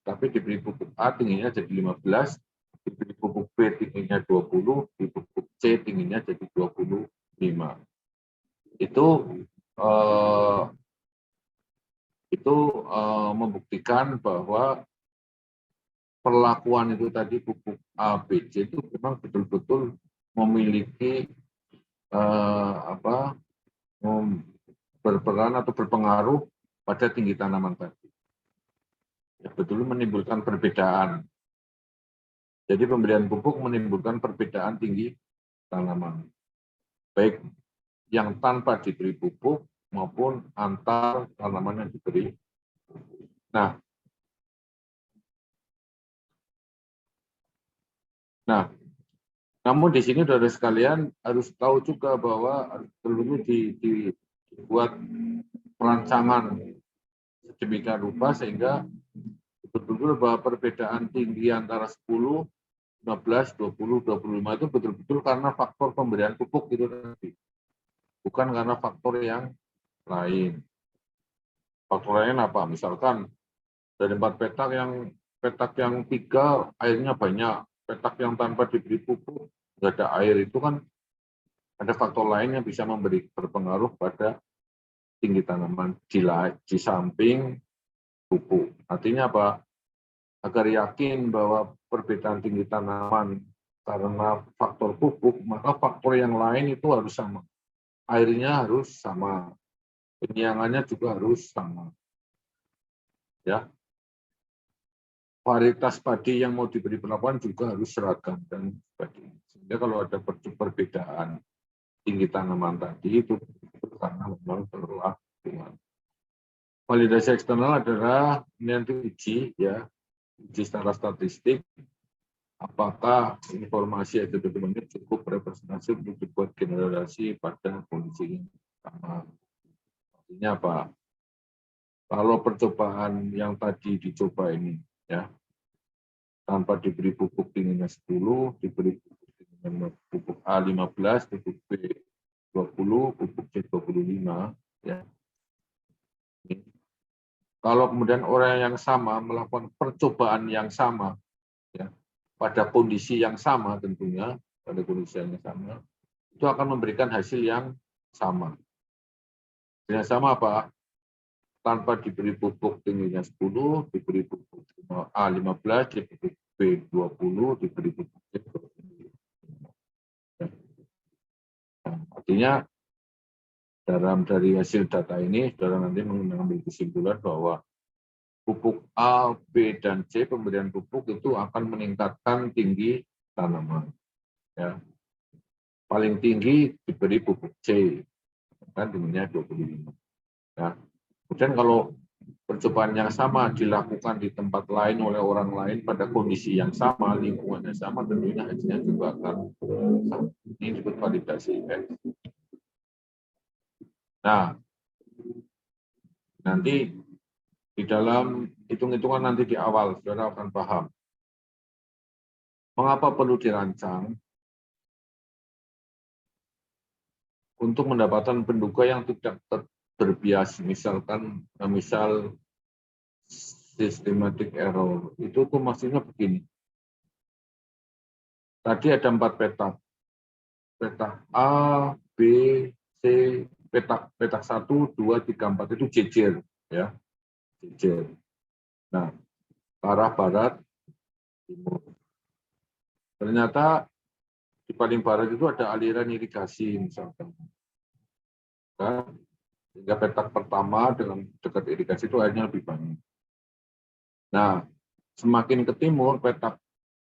S1: tapi diberi pupuk A tingginya jadi 15, diberi pupuk B tingginya 20, diberi pupuk C tingginya jadi 25. Itu membuktikan bahwa perlakuan itu tadi pupuk A, B, C itu memang betul-betul memiliki berperan atau berpengaruh pada tinggi tanaman tadi. Ya, betul menimbulkan perbedaan. Jadi pemberian pupuk menimbulkan perbedaan tinggi tanaman. Baik yang tanpa diberi pupuk maupun antar tanaman yang diberi. Nah, Namun di sini saudara sekalian harus tahu juga bahwa perlu dibuat perancangan sedemikian rupa sehingga betul-betul bahwa perbedaan tinggi antara 10, 15, 20, 25 itu betul-betul karena faktor pemberian pupuk itu nanti. Bukan karena faktor yang lain. Faktor lain apa? Misalkan dari 4 petak yang 3 airnya banyak, petak yang tanpa diberi pupuk nggak ada air, itu kan ada faktor lain yang bisa berpengaruh pada tinggi tanaman di samping pupuk. Artinya apa? Agar yakin bahwa perbedaan tinggi tanaman karena faktor pupuk, maka faktor yang lain itu harus sama. Airnya harus sama, penyiangannya juga harus sama. Ya, varietas padi yang mau diberi perlakuan juga harus seragam dan sebagainya. Sehingga kalau ada perbedaan tinggi tanaman tadi itu karena memang perlakuan. Validasi eksternal adalah nanti uji ya, uji secara statistik apakah informasi itu dokumennya cukup representatif untuk dibuat generalisasi pada kondisi yang sama. Artinya apa? Kalau percobaan yang tadi dicoba ini ya, tanpa diberi pupuk tingginya 10, diberi pupuk A 15, pupuk B 20, pupuk C 25 ya. Kalau kemudian orang yang sama melakukan percobaan yang sama ya, pada kondisi yang sama tentunya, pada kondisi yang sama, itu akan memberikan hasil yang sama. Yang sama apa? Tanpa diberi pupuk tingginya 10, diberi pupuk A 15, diberi B 20, diberi pupuk C 20. Nah, artinya dari hasil data ini, saudara nanti mengambil kesimpulan bahwa pupuk A, B, dan C, pemberian pupuk itu akan meningkatkan tinggi tanaman. Ya. Paling tinggi diberi pupuk C, kan tingginya 25. Ya. Kemudian kalau percobaan yang sama dilakukan di tempat lain oleh orang lain pada kondisi yang sama, lingkungannya sama, tentunya hasilnya juga akan sama. Ini disebut validasi X. Nah, nanti di dalam hitung-hitungan nanti di awal, saudara akan paham mengapa perlu dirancang untuk mendapatkan penduga yang tidak berbias, misalkan misal systematic error. Itu tuh maksudnya begini. Tadi ada 4 petak. Petak A, B, C, petak 1, 2, 3, 4 itu jejer ya. Jejer. Nah, arah barat timur. Ternyata di paling barat itu ada aliran irigasi misalkan. Nah, sehingga petak pertama dengan dekat irigasi itu airnya lebih banyak. Nah, semakin ke timur petak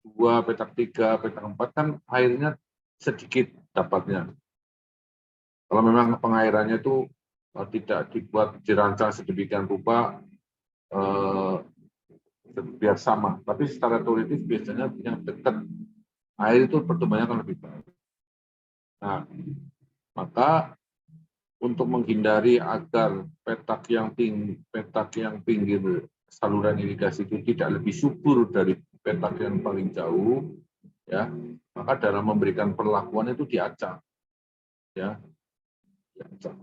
S1: 2, petak 3, petak 4 kan airnya sedikit dapatnya. Kalau memang pengairannya itu tidak dibuat dirancang sedemikian rupa biar sama, tapi secara teoritis biasanya yang dekat air itu pertumbuhannya akan lebih baik. Nah, maka untuk menghindari agar petak yang pinggir saluran irigasi itu tidak lebih subur dari petak yang paling jauh, ya, maka dalam memberikan perlakuan itu diacak, ya, diacak.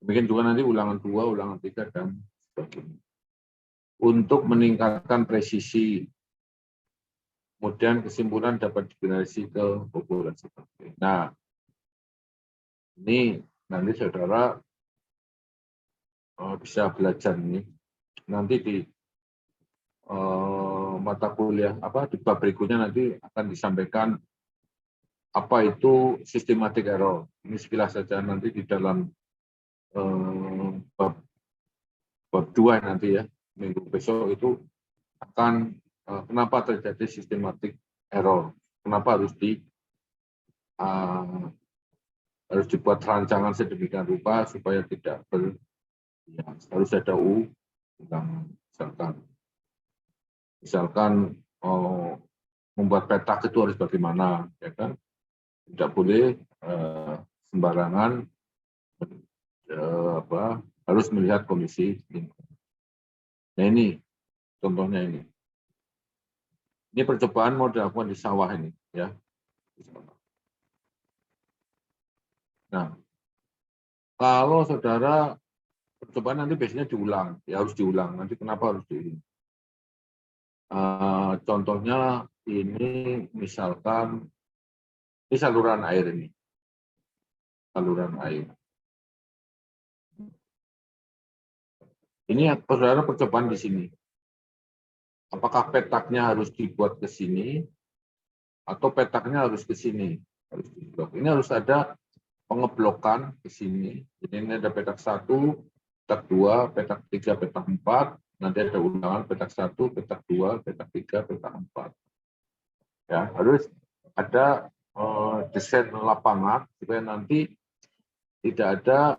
S1: Demikian juga nanti ulangan 2, ulangan 3 dan sebagainya. Untuk meningkatkan presisi, kemudian kesimpulan dapat digeneralisasi ke populasi. Nah, ini nanti saudara bisa belajar nih. Nanti di mata kuliah di bab berikutnya nanti akan disampaikan apa itu systematic error. Ini sekilas saja nanti di dalam bab 2 nanti ya, minggu besok itu akan kenapa terjadi systematic error, kenapa harus dibuat rancangan sedemikian rupa supaya tidak harus ada misalkan membuat petak itu harus bagaimana, ya kan? Tidak boleh sembarangan harus melihat kondisi lingkungan. Nah ini contohnya ini. Ini percobaan mau dilakukan di sawah ini, ya. Nah, kalau saudara percobaan nanti biasanya diulang, ya harus diulang. Nanti kenapa harus diulang? Contohnya ini misalkan ini saluran air ini, saluran air. Ini saudara percobaan di sini. Apakah petaknya harus dibuat ke sini atau petaknya harus ke sini? Harus diblok. Ini harus ada pengeblokan ke sini. Jadi ini ada petak 1, petak 2, petak 3, petak 4. Nanti ada ulangan petak 1, petak 2, petak 3, petak 4. Ya, harus ada desain lapangan supaya nanti tidak ada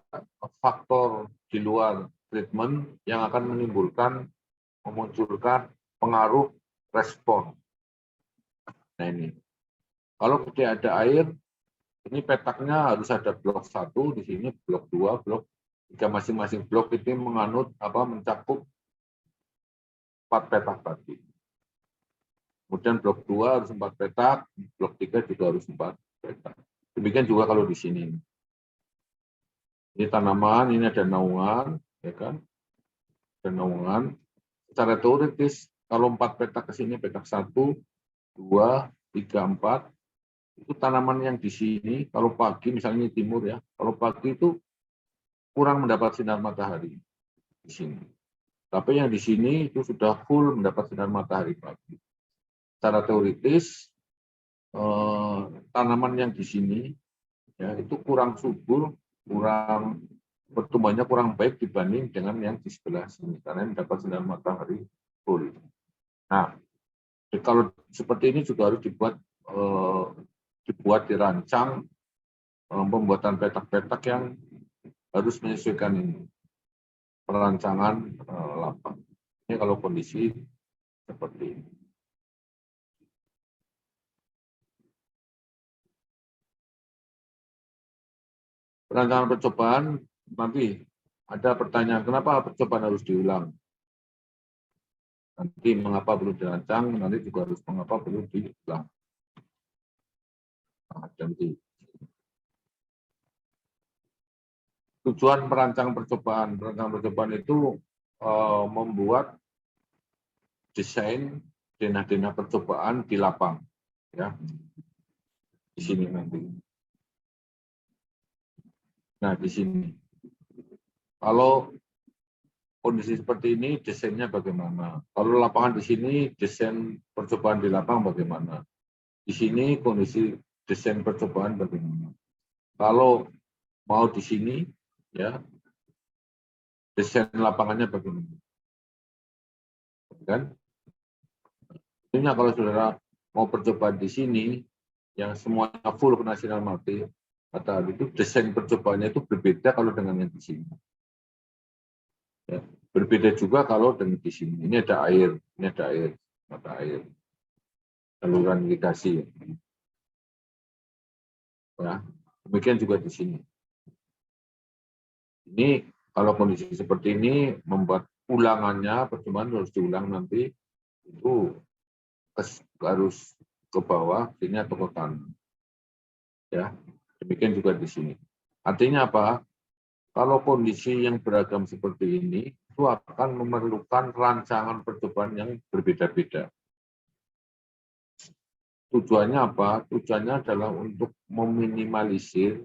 S1: faktor di luar treatment yang akan memunculkan pengaruh respon. Nah ini, kalau tidak ada air, ini petaknya harus ada blok 1 di sini, blok 2, blok 3, masing-masing blok itu mencakup 4 petak tadi. Kemudian blok 2 harus 4 petak, blok 3 juga harus 4 petak. Demikian juga kalau di sini. Ini tanaman, ini ada naungan, ya kan? Ada naungan. Secara teoritis, kalau 4 petak ke sini, petak 1, 2, 3, 4, itu tanaman yang di sini, kalau pagi, misalnya timur ya, kalau pagi itu kurang mendapat sinar matahari di sini. Tapi yang di sini itu sudah full mendapat sinar matahari pagi. Secara teoritis, tanaman yang di sini ya itu kurang subur, pertumbuhannya kurang baik dibanding dengan yang di sebelah sini karena mendapat sinar matahari full. Nah, kalau seperti ini juga harus dirancang pembuatan petak-petak yang harus menyesuaikan ini perancangan lapang. Ini kalau kondisi seperti ini. Perancangan percobaan nanti ada pertanyaan kenapa percobaan harus diulang. Nanti mengapa perlu dirancang, nanti juga harus mengapa perlu diulang. Nanti. Tujuan perancangan percobaan itu membuat desain denah-denah percobaan di lapang, ya di sini nanti. Nah di sini, kalau kondisi seperti ini desainnya bagaimana? Kalau lapangan di sini desain percobaan di lapang bagaimana? Di sini kondisi desain percobaan bagaimana? Kalau mau di sini, ya desain lapangannya bagaimana? Kan? Tentunya kalau saudara mau percobaan di sini, yang semuanya full kena sinar matahari itu desain percobaannya itu berbeda kalau dengan yang di sini. Ya, berbeda juga kalau dengan di sini. Ini ada air, mata air, saluran irigasi. Ya, demikian juga di sini. Ini kalau kondisi seperti ini membuat ulangannya percobaan harus diulang nanti itu harus ke bawah, sini atau ke kanan. Ya, demikian juga di sini. Artinya apa? Kalau kondisi yang beragam seperti ini, itu akan memerlukan rancangan percobaan yang berbeda-beda. Tujuannya apa? Tujuannya adalah untuk meminimalisir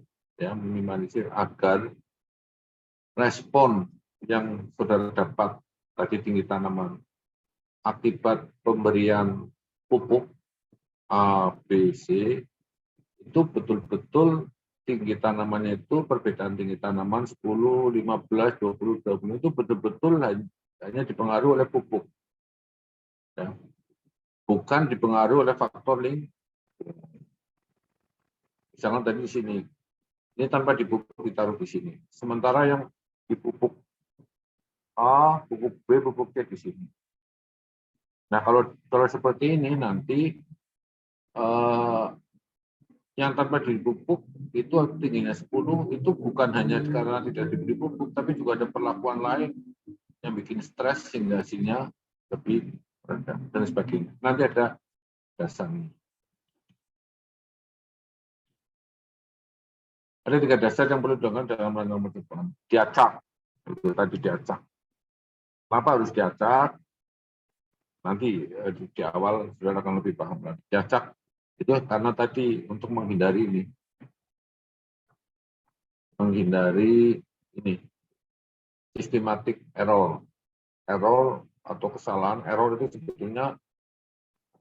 S1: agar respon yang saudara dapat tadi tinggi tanaman akibat pemberian pupuk A, B, C itu betul-betul tinggi tanamannya itu perbedaan tinggi tanaman 10, 15, 20, 20 itu betul-betul hanya dipengaruhi oleh pupuk. Ya. Bukan dipengaruhi oleh faktor lingkungan. Misalnya tadi di sini, ini tanpa dipupuk ditaruh di sini. Sementara yang dipupuk A, pupuk B, pupuk C di sini. Nah kalau seperti ini nanti yang tanpa diberi pupuk itu tingginya 10 itu bukan hanya karena tidak diberi pupuk, tapi juga ada perlakuan lain yang bikin stres sehingga hasilnya lebih rendah dan sebagainya. Nanti ada dasarnya. Ada 3 dasar yang perlu dilakukan dalam rangka percobaan. Diacak, itu tadi diacak. Kenapa harus diacak? Nanti di awal saudara akan lebih paham lagi. Diacak itu karena tadi untuk menghindari ini systematic error atau kesalahan. Error itu sebetulnya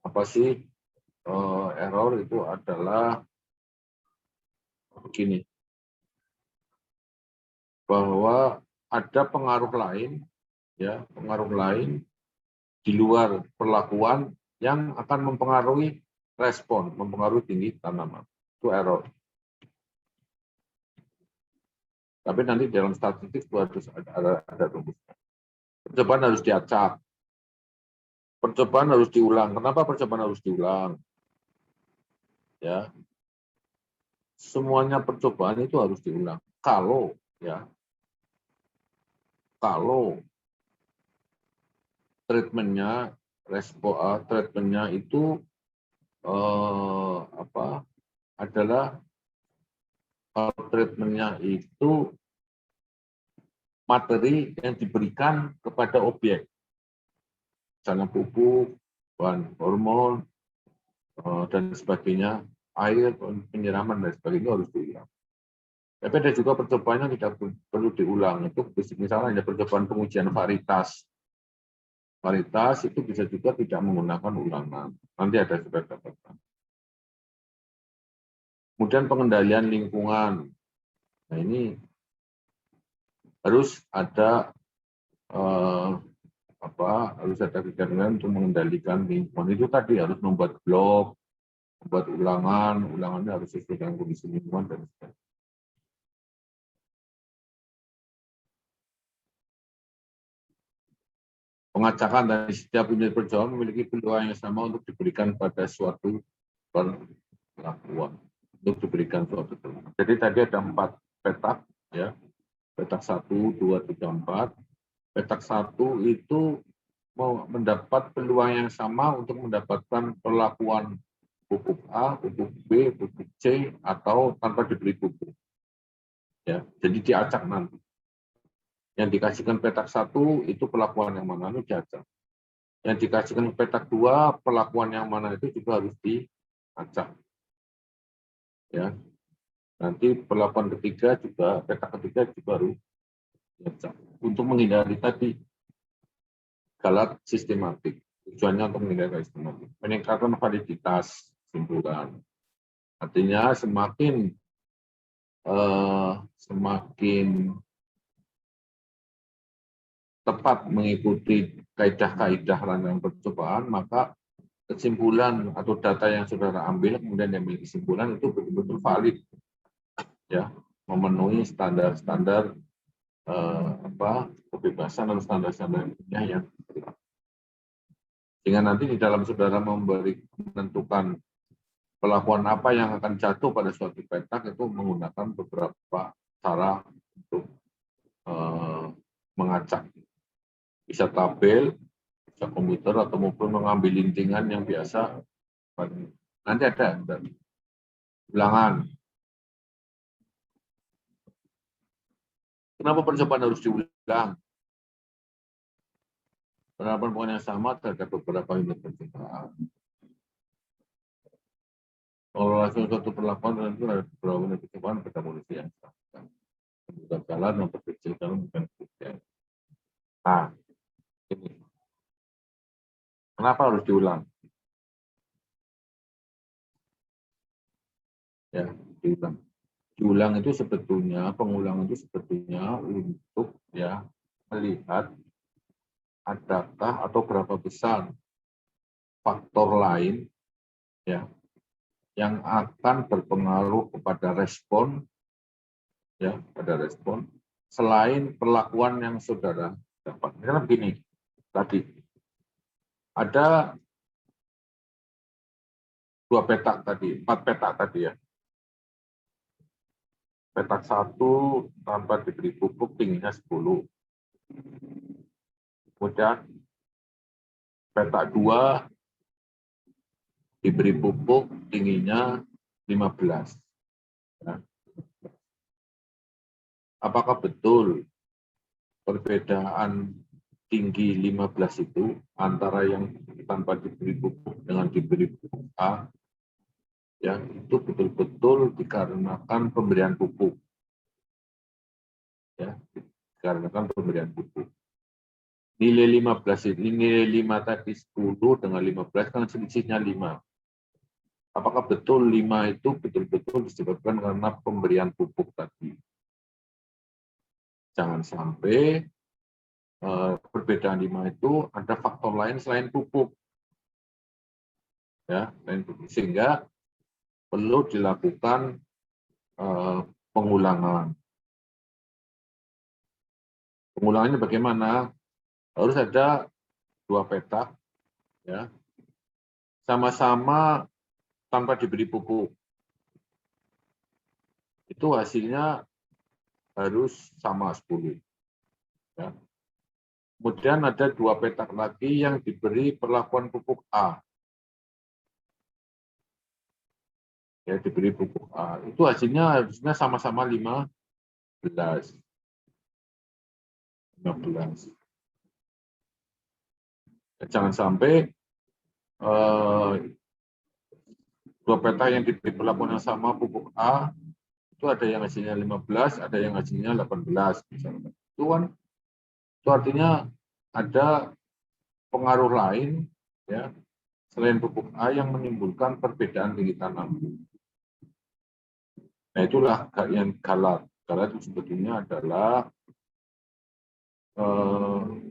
S1: apa sih? Error itu adalah begini, bahwa ada pengaruh lain, ya, pengaruh lain di luar perlakuan yang akan mempengaruhi respon, mempengaruhi tinggi tanaman. Itu error. Tapi nanti dalam statistik itu harus ada rumusnya. Percobaan harus diacak. Percobaan harus diulang. Kenapa percobaan harus diulang? Ya, semuanya percobaan itu harus diulang. Kalau treatmentnya itu adalah treatmentnya itu materi yang diberikan kepada objek, misalnya pupuk, bahan hormon, dan sebagainya, air, penyiraman dan sebagainya harus diulang. Tapi ada juga percobaan yang tidak perlu diulang. Itu misalnya ada percobaan pengujian varietas. Varietas itu bisa juga tidak menggunakan ulangan. Nanti ada sudah dapatkan. Kemudian pengendalian lingkungan. Nah ini harus ada harus ada kegiatan untuk mengendalikan lingkungan. Itu tadi harus membuat blog, membuat ulangannya harus sesuai dengan kondisi lingkungan dan sebagainya. Pengacakan dari setiap unit percobaan memiliki peluang yang sama untuk diberikan pada suatu perlakuan. Jadi tadi ada 4 petak, ya. Petak 1, 2, 3, 4. Petak 1 itu mau mendapat peluang yang sama untuk mendapatkan perlakuan pupuk A, pupuk B, pupuk C, atau tanpa diberi pupuk. Ya, jadi diacak nanti. Yang dikasihkan petak 1 itu perlakuan yang mana, itu diacak. Yang dikasihkan petak 2, perlakuan yang mana itu juga harus diacak. Ya. Nanti perlakuan ketiga juga, petak ketiga juga harus diacak. Untuk menghindari tadi galat sistematik. Tujuannya untuk menghindari sistematik. Meningkatkan validitas kesimpulan. Artinya semakin tepat mengikuti kaidah-kaidah rangkaian percobaan, maka kesimpulan atau data yang saudara ambil kemudian diambil kesimpulan itu betul-betul valid, ya, memenuhi standar-standar kebebasan atau standar-standar yang sehingga nanti di dalam saudara menentukan perlakuan apa yang akan jatuh pada suatu petak itu menggunakan beberapa cara untuk mengacak. Bisa tabel, bisa komputer, atau maupun mengambil lintingan yang biasa. Nanti ada ulangan. Kenapa percobaan harus diulang? Penerapan yang sama terhadap beberapa unit percobaan. Kalau langsung suatu perlakuan itu ada beberapa unit percobaan pada kondisi yang sama. Bukan jalan memperkecil kalau bukan kecil. Nah, ini. Kenapa harus diulang? Ya, diulang. Diulang itu sebetulnya, pengulangan itu sebetulnya untuk ya melihat adakah atau berapa besar faktor lain ya yang akan berpengaruh kepada respon ya pada respon selain perlakuan yang saudara dapat. Karena begini tadi ada 4 petak tadi ya. Petak 1 tanpa diberi pupuk tingginya 10. Kemudian petak 2 diberi pupuk tingginya 15. Ya. Apakah betul perbedaan tinggi 15 itu antara yang tanpa diberi pupuk dengan diberi pupuk A, ya itu betul-betul dikarenakan pemberian pupuk, ya dikarenakan pemberian pupuk. Nilai 15 ini, nilai 5 tadi 10 dengan 15 kan selisihnya 5. Apakah betul 5 itu betul-betul disebabkan karena pemberian pupuk tadi? Jangan sampai perbedaan 5 itu ada faktor lain selain pupuk. Ya, sehingga perlu dilakukan pengulangan. Pengulangannya bagaimana? Harus ada 2 petak, ya, sama-sama tanpa diberi pupuk. Itu hasilnya harus sama 10. Ya. Kemudian ada 2 petak lagi yang diberi perlakuan pupuk A. Ya, diberi pupuk A. Itu hasilnya harusnya sama-sama 15. Jangan sampai 2 petak yang diberi perlakuan yang sama pupuk A, itu ada yang hasilnya 15, ada yang hasilnya 18. Misalnya. Itu artinya ada pengaruh lain, ya, selain pupuk A yang menimbulkan perbedaan tinggi tanam. Nah, itulah yang galat. Galat itu sebetulnya adalah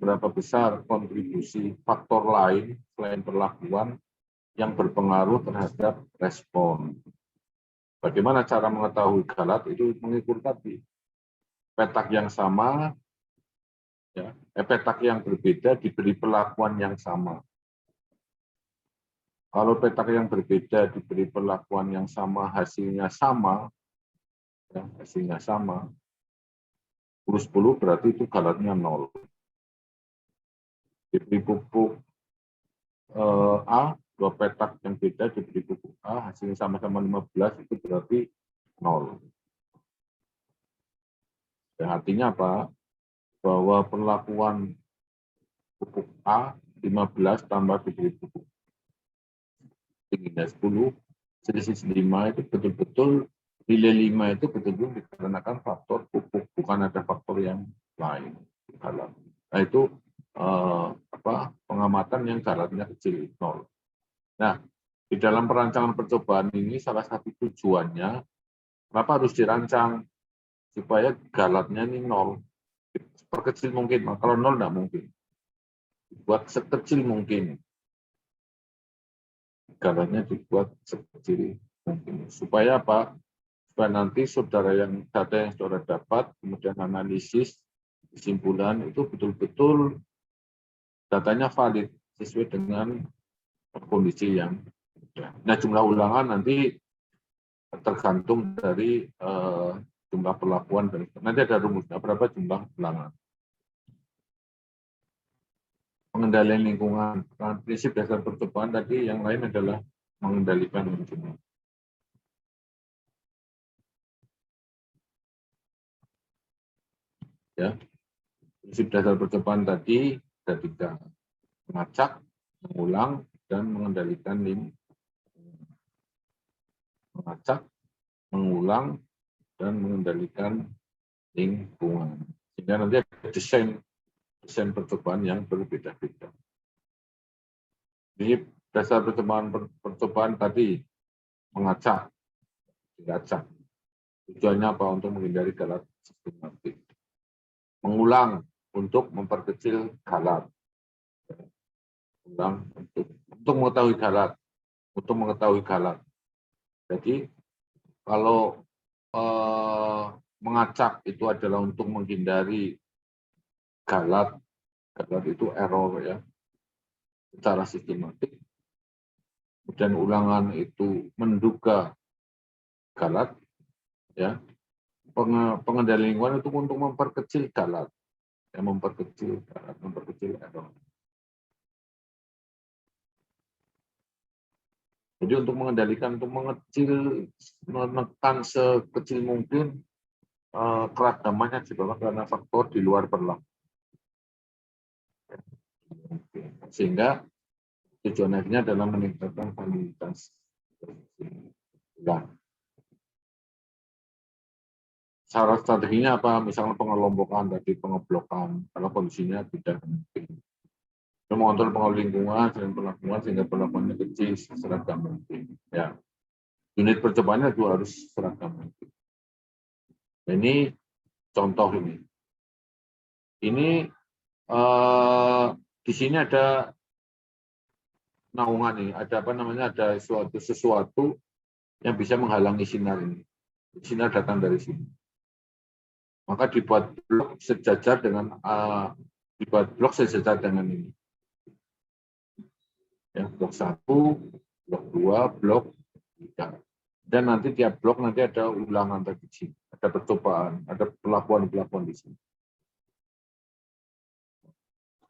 S1: berapa besar kontribusi faktor lain selain perlakuan yang berpengaruh terhadap respon. Bagaimana cara mengetahui galat? Itu mengukur tadi. Petak yang sama, ya, petak yang berbeda diberi perlakuan yang sama. Kalau petak yang berbeda diberi perlakuan yang sama, hasilnya sama, ya, hasilnya sama, 10 berarti itu galatnya 0. Diberi pupuk A, 2 petak yang beda diberi pupuk A, hasilnya sama-sama 15, itu berarti 0. Ya, artinya apa? Bahwa perlakuan pupuk A 15 tambah diberi pupuk tingginya 10, selisih 5 itu betul-betul nilai 5 itu betul-betul dikarenakan faktor pupuk, bukan ada faktor yang lain. Nah, itu pengamatan yang galatnya kecil, 0. Nah, di dalam perancangan percobaan ini salah satu tujuannya kenapa harus dirancang supaya galatnya ini 0, perkecil mungkin. Kalau 0 tidak mungkin, buat sekecil mungkin. Galatnya dibuat sekecil mungkin. Supaya apa? Supaya nanti data yang saudara dapat, kemudian analisis, kesimpulan itu betul-betul datanya valid sesuai dengan kondisi yang ada. Nah, jumlah ulangan nanti tergantung dari jumlah perlakuan dan nanti ada rumusnya berapa jumlah ulangan. Pengendalian lingkungan, prinsip dasar percobaan tadi yang lain adalah mengendalikan lingkungan. Ya, prinsip dasar percobaan tadi ada 3: mengacak, mengulang, dan mengendalikan lingkungan. Mengacak, mengulang, dan mengendalikan lingkungan. Sehingga nanti ada desain percobaan yang berbeda-beda. Jadi dasar percobaan tadi mengacak, diacak. Tujuannya apa? Untuk menghindari galat sistematik. Mengulang untuk memperkecil galat. Ulang untuk mengetahui galat. Jadi kalau mengacak itu adalah untuk menghindari galat itu error ya secara sistematik. kemudian ulangan itu menduga galat, ya. Pengendalian lingkungan itu untuk memperkecil galat, ya, memperkecil error. Jadi untuk mengendalikan, untuk menekan sekecil mungkin keragamannya di bawah karena faktor di luar berlaku. Sehingga tujuan akhirnya adalah meningkatkan validitas. Nah, syarat strateginya apa? Misalnya pengelompokan tadi, pengeblokan, kalau kondisinya tidak mungkin. Mengontrol pengaruh lingkungan dan perlakuan sehingga perlakuannya kecil, seragam mungkin. Ya, unit percobaannya juga harus seragam mungkin. Ini contoh ini. Ini di sini ada naungan ini, ada apa namanya? Ada sesuatu yang bisa menghalangi sinar ini. Sinar datang dari sini. Maka dibuat blok sejajar dengan ini. Ya, blok 1, blok 2, blok 3. Dan nanti tiap blok nanti ada ulangan tadi, ada percobaan, ada pelabuhan-pelabuhan di sini.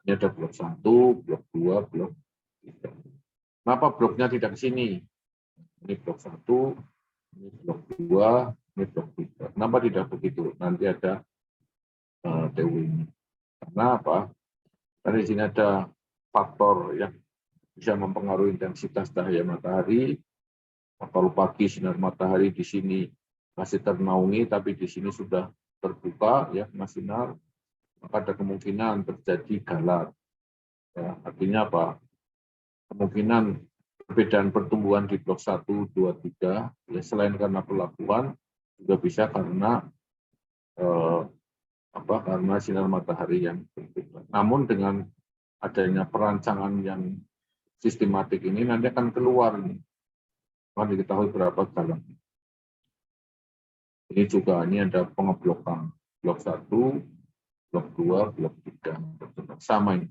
S1: Ini ada blok 1, blok 2, blok 3. Kenapa bloknya tidak ke sini? Ini blok 1, ini blok 2, ini blok 3. Kenapa tidak begitu? Nanti ada TU ini. Karena apa? Karena di sini ada faktor yang bisa mempengaruhi intensitas cahaya matahari. Kalau pagi sinar matahari di sini masih ternaungi, tapi di sini sudah terbuka, ya, sinar, maka ada kemungkinan terjadi galat. Ya, artinya apa? Kemungkinan perbedaan pertumbuhan di blok 1, 2, 3, ya, selain karena pelabuhan, juga bisa karena karena sinar matahari yang berbeda. Namun dengan adanya perancangan yang sistematik ini nanti akan keluar nih. Akan diketahui berapa galat. Ini juga ini ada pengeblokan blok 1, blok 2, blok 3. Sama ini.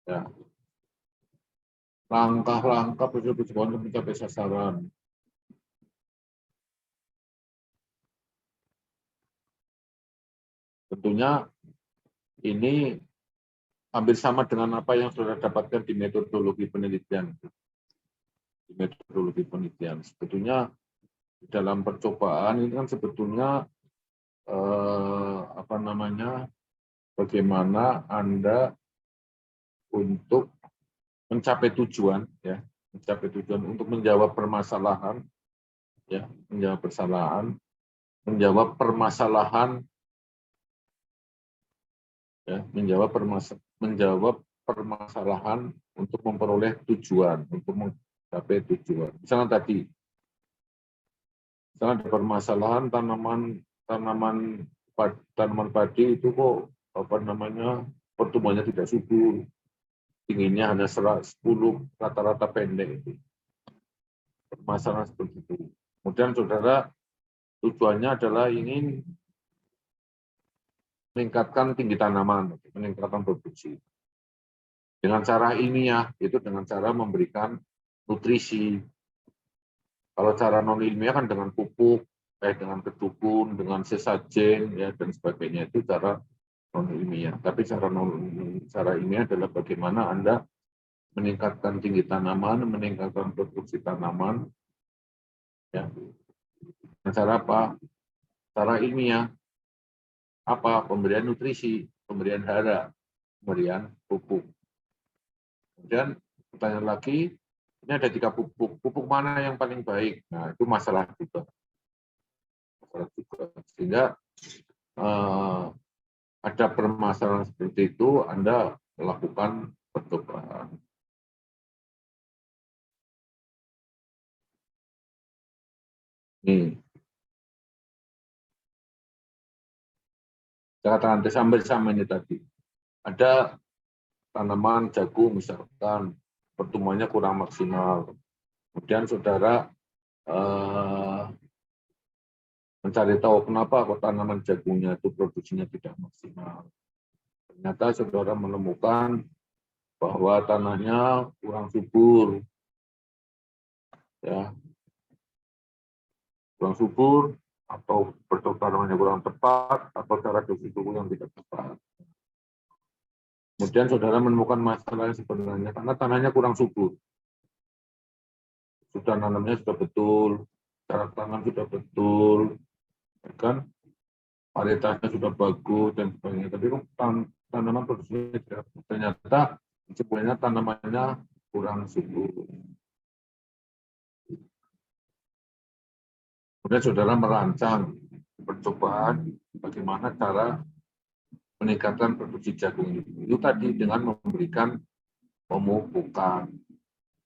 S1: Ya. Langkah-langkah percobaan untuk mencapai sasaran. Tentunya ini hampir sama dengan apa yang sudah dapatkan di metodologi penelitian. Sebetulnya dalam percobaan ini kan sebetulnya bagaimana Anda untuk mencapai tujuan, ya, untuk menjawab permasalahan, ya, menjawab permasalahan untuk memperoleh tujuan, untuk mencapai tujuan. Misalnya tadi, ada permasalahan tanaman padi itu kok pertumbuhannya tidak subur, tingginya hanya 10, rata-rata pendek itu. Permasalahan seperti itu. Kemudian saudara tujuannya adalah ingin meningkatkan tinggi tanaman, meningkatkan produksi. Dengan cara ilmiah, itu dengan cara memberikan nutrisi. Kalau cara non ilmiah kan dengan pupuk, dengan kedukun, dengan sesajen, ya, dan sebagainya, itu cara non ilmiah. Tapi cara ilmiah adalah bagaimana Anda meningkatkan tinggi tanaman, meningkatkan produksi tanaman, ya. Dengan cara apa? Cara ilmiah. Apa? Pemberian nutrisi, pemberian hara, pemberian pupuk. Kemudian pertanyaan lagi, ini ada 3 pupuk. Pupuk mana yang paling baik? Nah, itu masalah juga. Sehingga ada permasalahan seperti itu, Anda melakukan percobaan. Nih, saya katakan sambil-sambil ini tadi. Ada tanaman jagung misalkan pertumbuhannya kurang maksimal. Kemudian saudara mencari tahu kenapa kok tanaman jagungnya itu produksinya tidak maksimal. Ternyata saudara menemukan bahwa tanahnya kurang subur, ya, kurang subur, atau bercocok tanamnya kurang tepat, atau cara dosis pupuk yang tidak tepat. Kemudian saudara menemukan masalah yang sebenarnya karena tanahnya kurang subur. Sudah nanamnya sudah betul, cara tanam sudah betul, ya kan? Varietasnya sudah bagus dan sebagainya. Tapi tanaman produksinya tidak, ternyata sebenarnya tanamannya kurang subur. Kemudian saudara merancang percobaan bagaimana cara meningkatkan produksi jagung itu tadi dengan memberikan pemupukan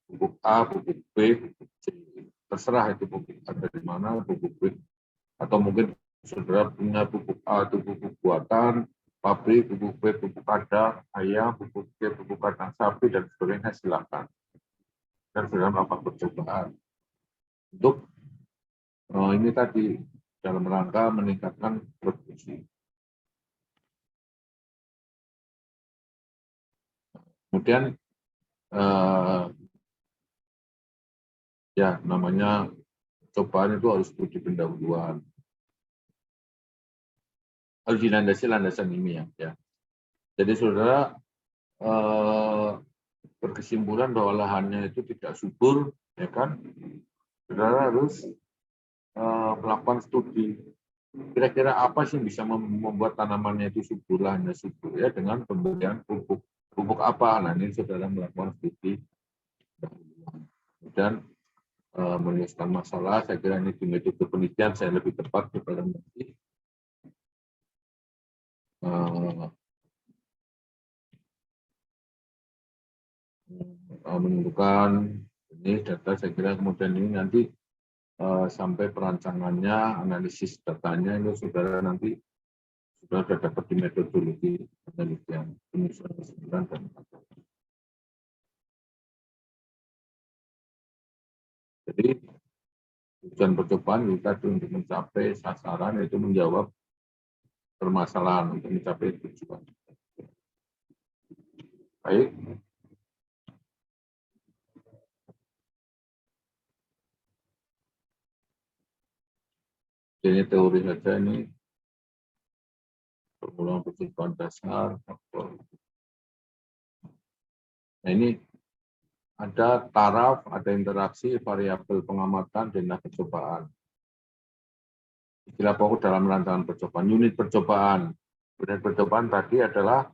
S1: pupuk A, pupuk B, pupuk C. Terserah itu pupuk A dari mana, pupuk B. Atau mungkin saudara punya pupuk A itu pupuk buatan, pabrik, pupuk B, pupuk kandang ayam, pupuk C, pupuk kandang sapi, dan sebagainya, silakan. Dan saudara melakukan percobaan. Untuk ini tadi, dalam rangka meningkatkan produksi. Kemudian ya namanya cobaan itu harus studi pendahuluan, harus dilandasi landasan ilmiah, ya. Jadi saudara berkesimpulan bahwa lahannya itu tidak subur, ya kan? Saudara harus melakukan studi. Kira-kira apa sih yang bisa membuat tanamannya itu subur, lahannya subur, ya, dengan pemberian pupuk apa? Nah, ini saudara melakukan studi. Dan menyelesaikan masalah, saya kira ini di metode penelitian saya lebih tepat kepada nanti menentukan ini data. Saya kira kemudian ini nanti sampai perancangannya, analisis datanya itu saudara nanti sudah dapat di metodologi penelitian penyusunan kesimpulan dan jadi tujuan percobaan kita untuk mencapai sasaran, yaitu menjawab permasalahan untuk mencapai tujuan. Baik. Ini teori saja, ini permulaan percobaan dasar. Nah, ini ada taraf, ada interaksi, variabel pengamatan, dan percobaan. Istilah pokok dalam rancangan percobaan, unit percobaan. Unit percobaan tadi adalah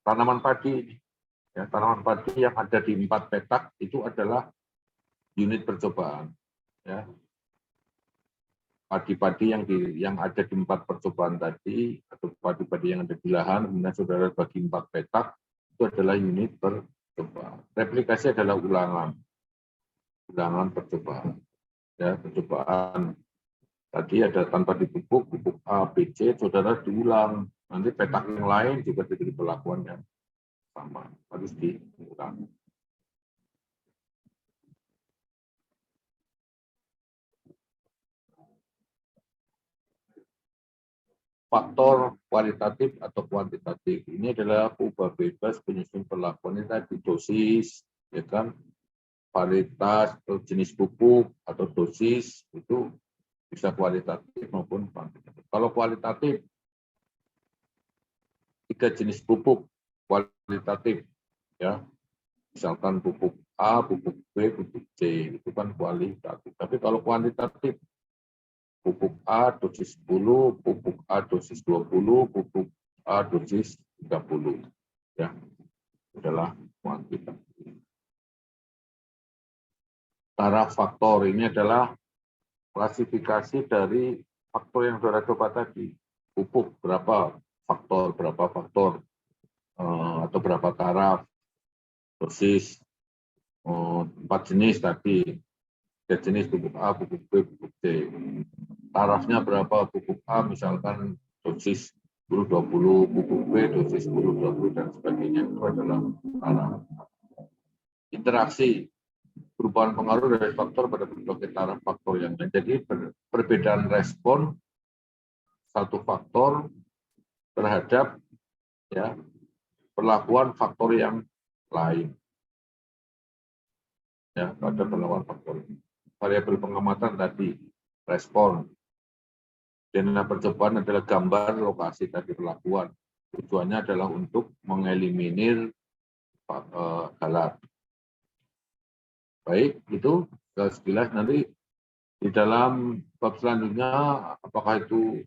S1: tanaman padi. Ya, tanaman padi yang ada di 4 petak itu adalah unit percobaan. Ya. Padi-padi yang ada di 4 percobaan tadi, atau padi-padi yang ada di lahan, kemudian saudara bagi 4 petak, itu adalah unit percobaan. Replikasi adalah ulangan percobaan. Ya, percobaan tadi ada tanpa dipupuk, pupuk A, B, C, saudara diulang. Nanti petak yang lain juga diberi perlakuan yang sama, harus diulang. Faktor kualitatif atau kuantitatif ini adalah ubah bebas penyusun perlakuan ini tadi, dosis, ya kan, varietas atau jenis pupuk atau dosis itu bisa kualitatif maupun kuantitatif. Kalau kualitatif 3 jenis pupuk kualitatif, ya, misalkan pupuk A, pupuk B, pupuk C, itu kan kualitatif. Tapi kalau kuantitatif, pupuk A dosis 10, pupuk A dosis 20, pupuk A dosis 30. Ya, adalah kuantitatif. Taraf faktor ini adalah klasifikasi dari faktor yang sudah coba tadi. Pupuk berapa faktor, atau berapa taraf, dosis 4 jenis tadi, 3 jenis pupuk A, pupuk B, pupuk C. Tarafnya berapa pupuk A, misalkan dosis 10-20, pupuk B dosis 10-20, dan sebagainya. Itu adalah taraf. Interaksi, perubahan pengaruh dari faktor pada berbagai taraf faktor yang lain. Jadi perbedaan respon satu faktor terhadap ya, perlakuan faktor yang lain. Ya, pada perlakuan faktor. Variabel pengamatan tadi, respon. Data percobaan adalah gambar lokasi tadi perlakuan. Tujuannya adalah untuk mengeliminir alat. Baik, itu sekilas. Nanti di dalam bab selanjutnya, apakah itu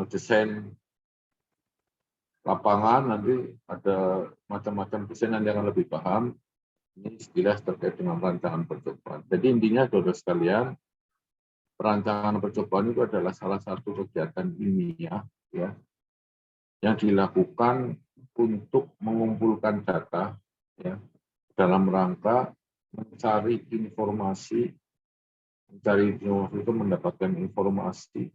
S1: desain lapangan, nanti ada macam-macam desain yang akan lebih paham. Ini sekilas terkait dengan rancangan percobaan. Jadi intinya, saudara sekalian, perancangan percobaan itu adalah salah satu kegiatan ilmiah ya, yang dilakukan untuk mengumpulkan data ya, dalam rangka mencari informasi itu mendapatkan informasi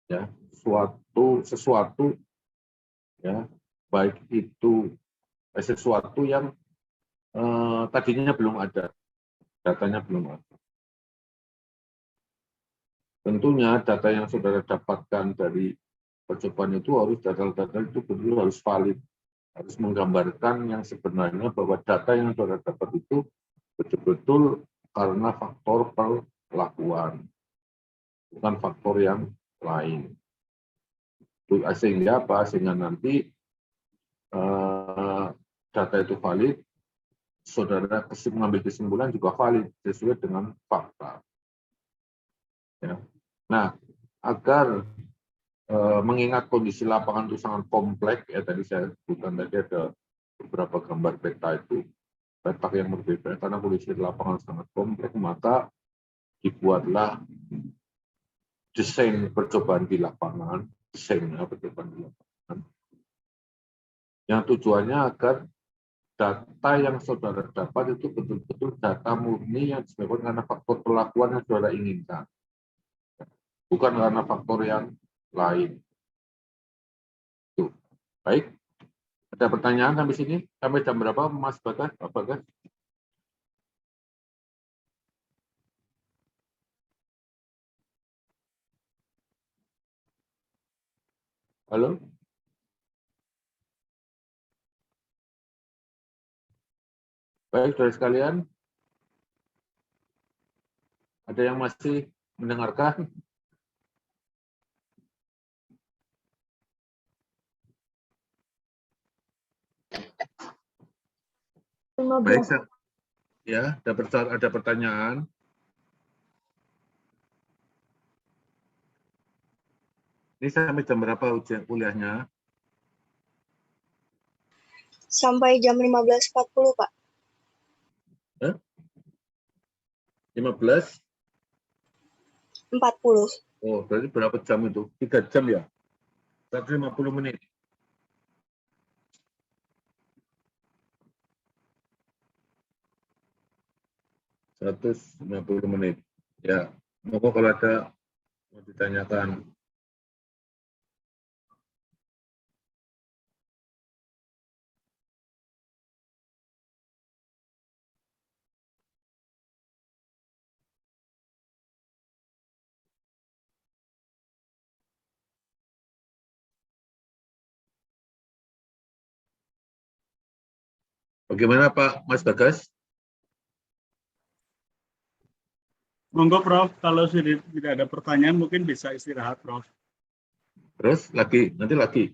S1: ya, sesuatu ya, baik itu sesuatu yang tadinya belum ada, datanya belum ada. Tentunya data yang saudara dapatkan dari percobaan itu harus data-data itu betul harus valid, harus menggambarkan yang sebenarnya bahwa data yang saudara dapat itu betul-betul karena faktor perlakuan, bukan faktor yang lain. Sehingga apa? Sehingga nanti data itu valid, saudara mengambil kesimpulan juga valid sesuai dengan fakta. Ya. Nah, agar mengingat kondisi lapangan itu sangat kompleks, ya tadi saya sebutkan tadi ada beberapa gambar peta itu, petak yang berbeda, karena kondisi lapangan sangat kompleks, maka dibuatlah desain percobaan di lapangan, desainnya percobaan di lapangan, yang tujuannya agar data yang saudara dapat itu betul-betul data murni yang disebabkan karena faktor perlakuan yang saudara inginkan, bukan karena faktor yang lain. Tuh. Baik, ada pertanyaan sampai sini? Sampai jam berapa, Mas Bagas? Pak Bagas? Halo? Baik, saudara sekalian. Ada yang masih mendengarkan? Baik, ya, ada pertanyaan. Ini sampai jam berapa ujian kuliahnya?
S3: Sampai jam 15.40, Pak.
S1: 15?
S3: 40.
S1: Oh, berarti berapa jam itu? 3 jam ya? 150 menit. menit. Ya, monggo kalau ada mau ditanyakan. Bagaimana Pak Mas Bagas?
S2: Monggo Prof, kalau sudah tidak ada pertanyaan mungkin bisa istirahat Prof.
S1: Terus nanti lagi.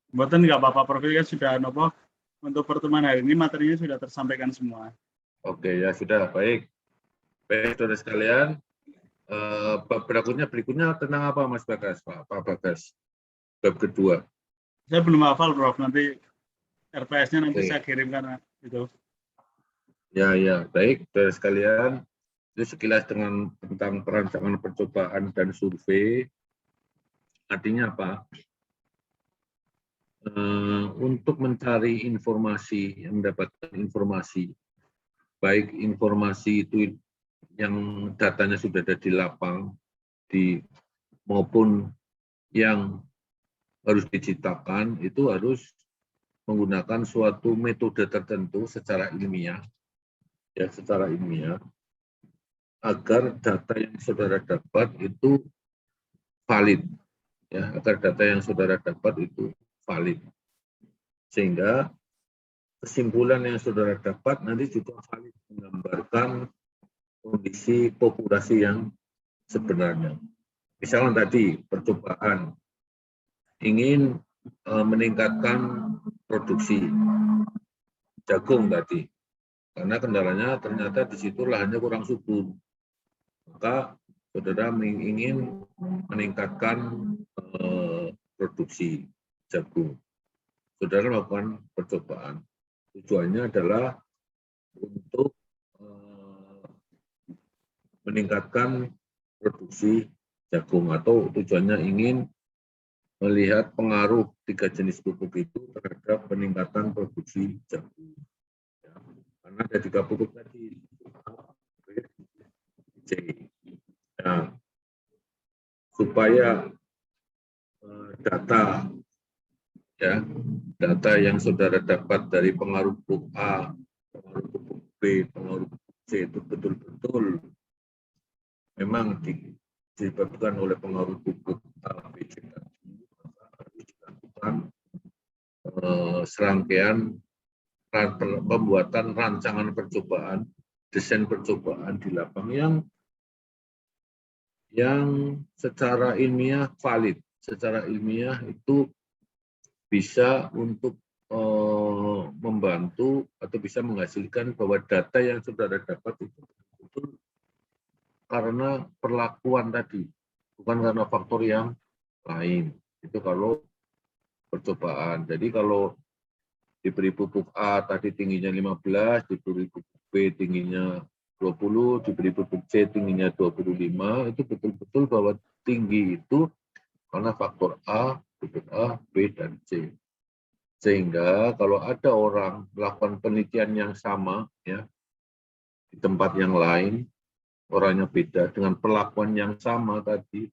S2: Buatan nggak apa-apa Prof, ya sudah nopo untuk pertemuan hari ini materinya sudah tersampaikan semua.
S1: Oke, ya sudah, baik. Baik, saudara sekalian. Bab berikutnya tentang apa Mas Bagas, Pak Bagas? Bab kedua.
S2: Saya belum hafal Prof, nanti RPS-nya nanti
S1: Oke.
S2: saya kirimkan itu.
S1: Ya, baik, saudara sekalian. Itu sekilas tentang perancangan percobaan dan survei. Artinya apa? Untuk mencari informasi, mendapatkan informasi, baik informasi itu yang datanya sudah ada di lapang, maupun yang harus diciptakan, itu harus menggunakan suatu metode tertentu secara ilmiah, ya secara ilmiah, agar data yang saudara dapat itu valid, ya agar data yang saudara dapat itu valid. Sehingga kesimpulan yang saudara dapat nanti juga valid menggambarkan kondisi populasi yang sebenarnya. Misalnya tadi percobaan ingin meningkatkan produksi jagung tadi, karena kendalanya ternyata di situ lahannya kurang subur. Maka saudara ingin meningkatkan produksi jagung. Saudara melakukan percobaan. Tujuannya adalah untuk meningkatkan produksi jagung, atau tujuannya ingin melihat pengaruh 3 jenis pupuk itu terhadap peningkatan produksi jagung. Ya, karena ada 3 pupuk tadi. Nah, supaya data yang saudara dapat dari pengaruh pupuk A, pengaruh pupuk B, pengaruh pupuk C itu betul-betul memang disebabkan oleh pengaruh pupuk A, B, C tadi, maka harus dilakukan serangkaian pembuatan rancangan percobaan, desain percobaan di lapang yang secara ilmiah valid, secara ilmiah itu bisa untuk membantu atau bisa menghasilkan bahwa data yang saudara dapat itu betul karena perlakuan tadi, bukan karena faktor yang lain. Itu kalau percobaan. Jadi kalau diberi pupuk A tadi tingginya 15, diberi pupuk B tingginya 20, diberi pupuk C tingginya 25, itu betul-betul bahwa tinggi itu karena faktor A, pupuk A, B, dan C. Sehingga kalau ada orang melakukan penelitian yang sama ya di tempat yang lain, orangnya beda dengan perlakuan yang sama tadi,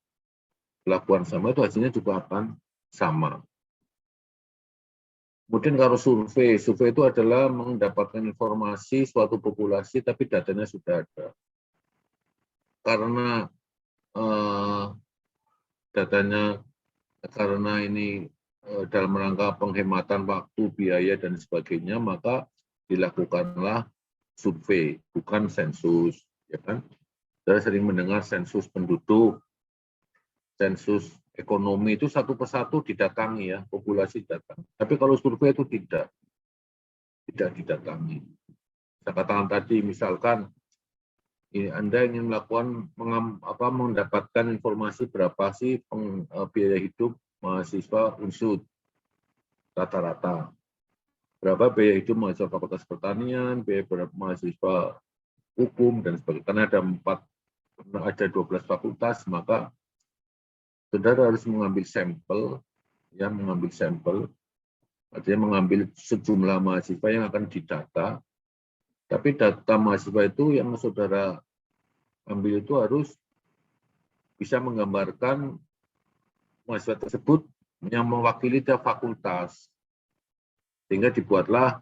S1: perlakuan sama itu hasilnya juga akan sama. Kemudian kalau survei itu adalah mendapatkan informasi suatu populasi tapi datanya sudah ada. Karena datanya karena ini dalam rangka penghematan waktu, biaya, dan sebagainya, maka dilakukanlah survei, bukan sensus. Ya kan? Saya sering mendengar sensus penduduk, sensus ekonomi itu satu persatu didatangi ya, populasi datang. Tapi kalau survei itu tidak didatangi. Saya katakan tadi, misalkan Anda ingin mendapatkan informasi berapa sih biaya hidup mahasiswa UNSUD rata-rata, berapa biaya hidup mahasiswa Fakultas Pertanian, biaya berapa mahasiswa hukum dan sebagainya. Karena ada 12 fakultas, maka saudara harus mengambil sampel, artinya mengambil sejumlah mahasiswa yang akan didata. Tapi data mahasiswa itu yang saudara ambil itu harus bisa menggambarkan mahasiswa tersebut yang mewakili tiap fakultas, sehingga dibuatlah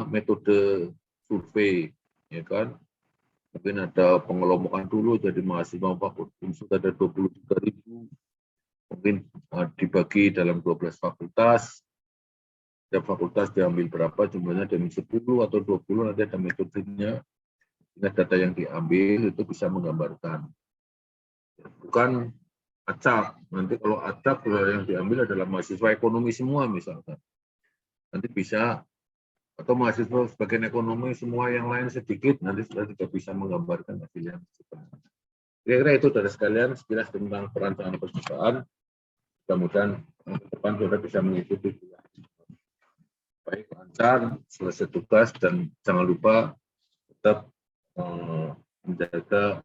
S1: metode survei, ya kan? Mungkin ada pengelompokan dulu jadi mahasiswa fakultas ada 23.000, mungkin dibagi dalam 12 fakultas, setiap fakultas diambil berapa jumlahnya, dari 10 atau 20, nanti ada metodenya, sehingga data yang diambil itu bisa menggambarkan. Bukan acak. Nanti kalau acak yang diambil adalah mahasiswa ekonomi semua misalkan. Nanti bisa, atau mahasiswa sebagian ekonomi semua yang lain sedikit, nanti sudah tidak bisa menggambarkan hasil yang sebenarnya. Kira-kira itu dari sekalian sekilas tentang perancangan percobaan. Mudah-mudahan ke depan sudah bisa mengikuti. Baik, lancar, selesai tugas, dan jangan lupa tetap menjaga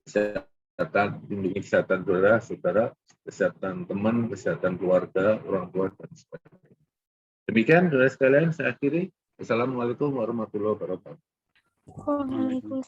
S1: kesehatan, lindungi kesehatan saudara, kesehatan teman, kesehatan keluarga, orang tua, dan sebagainya. Demikian, saudara sekalian, saya akhiri. Assalamualaikum warahmatullahi wabarakatuh.
S3: Waalaikumsalam.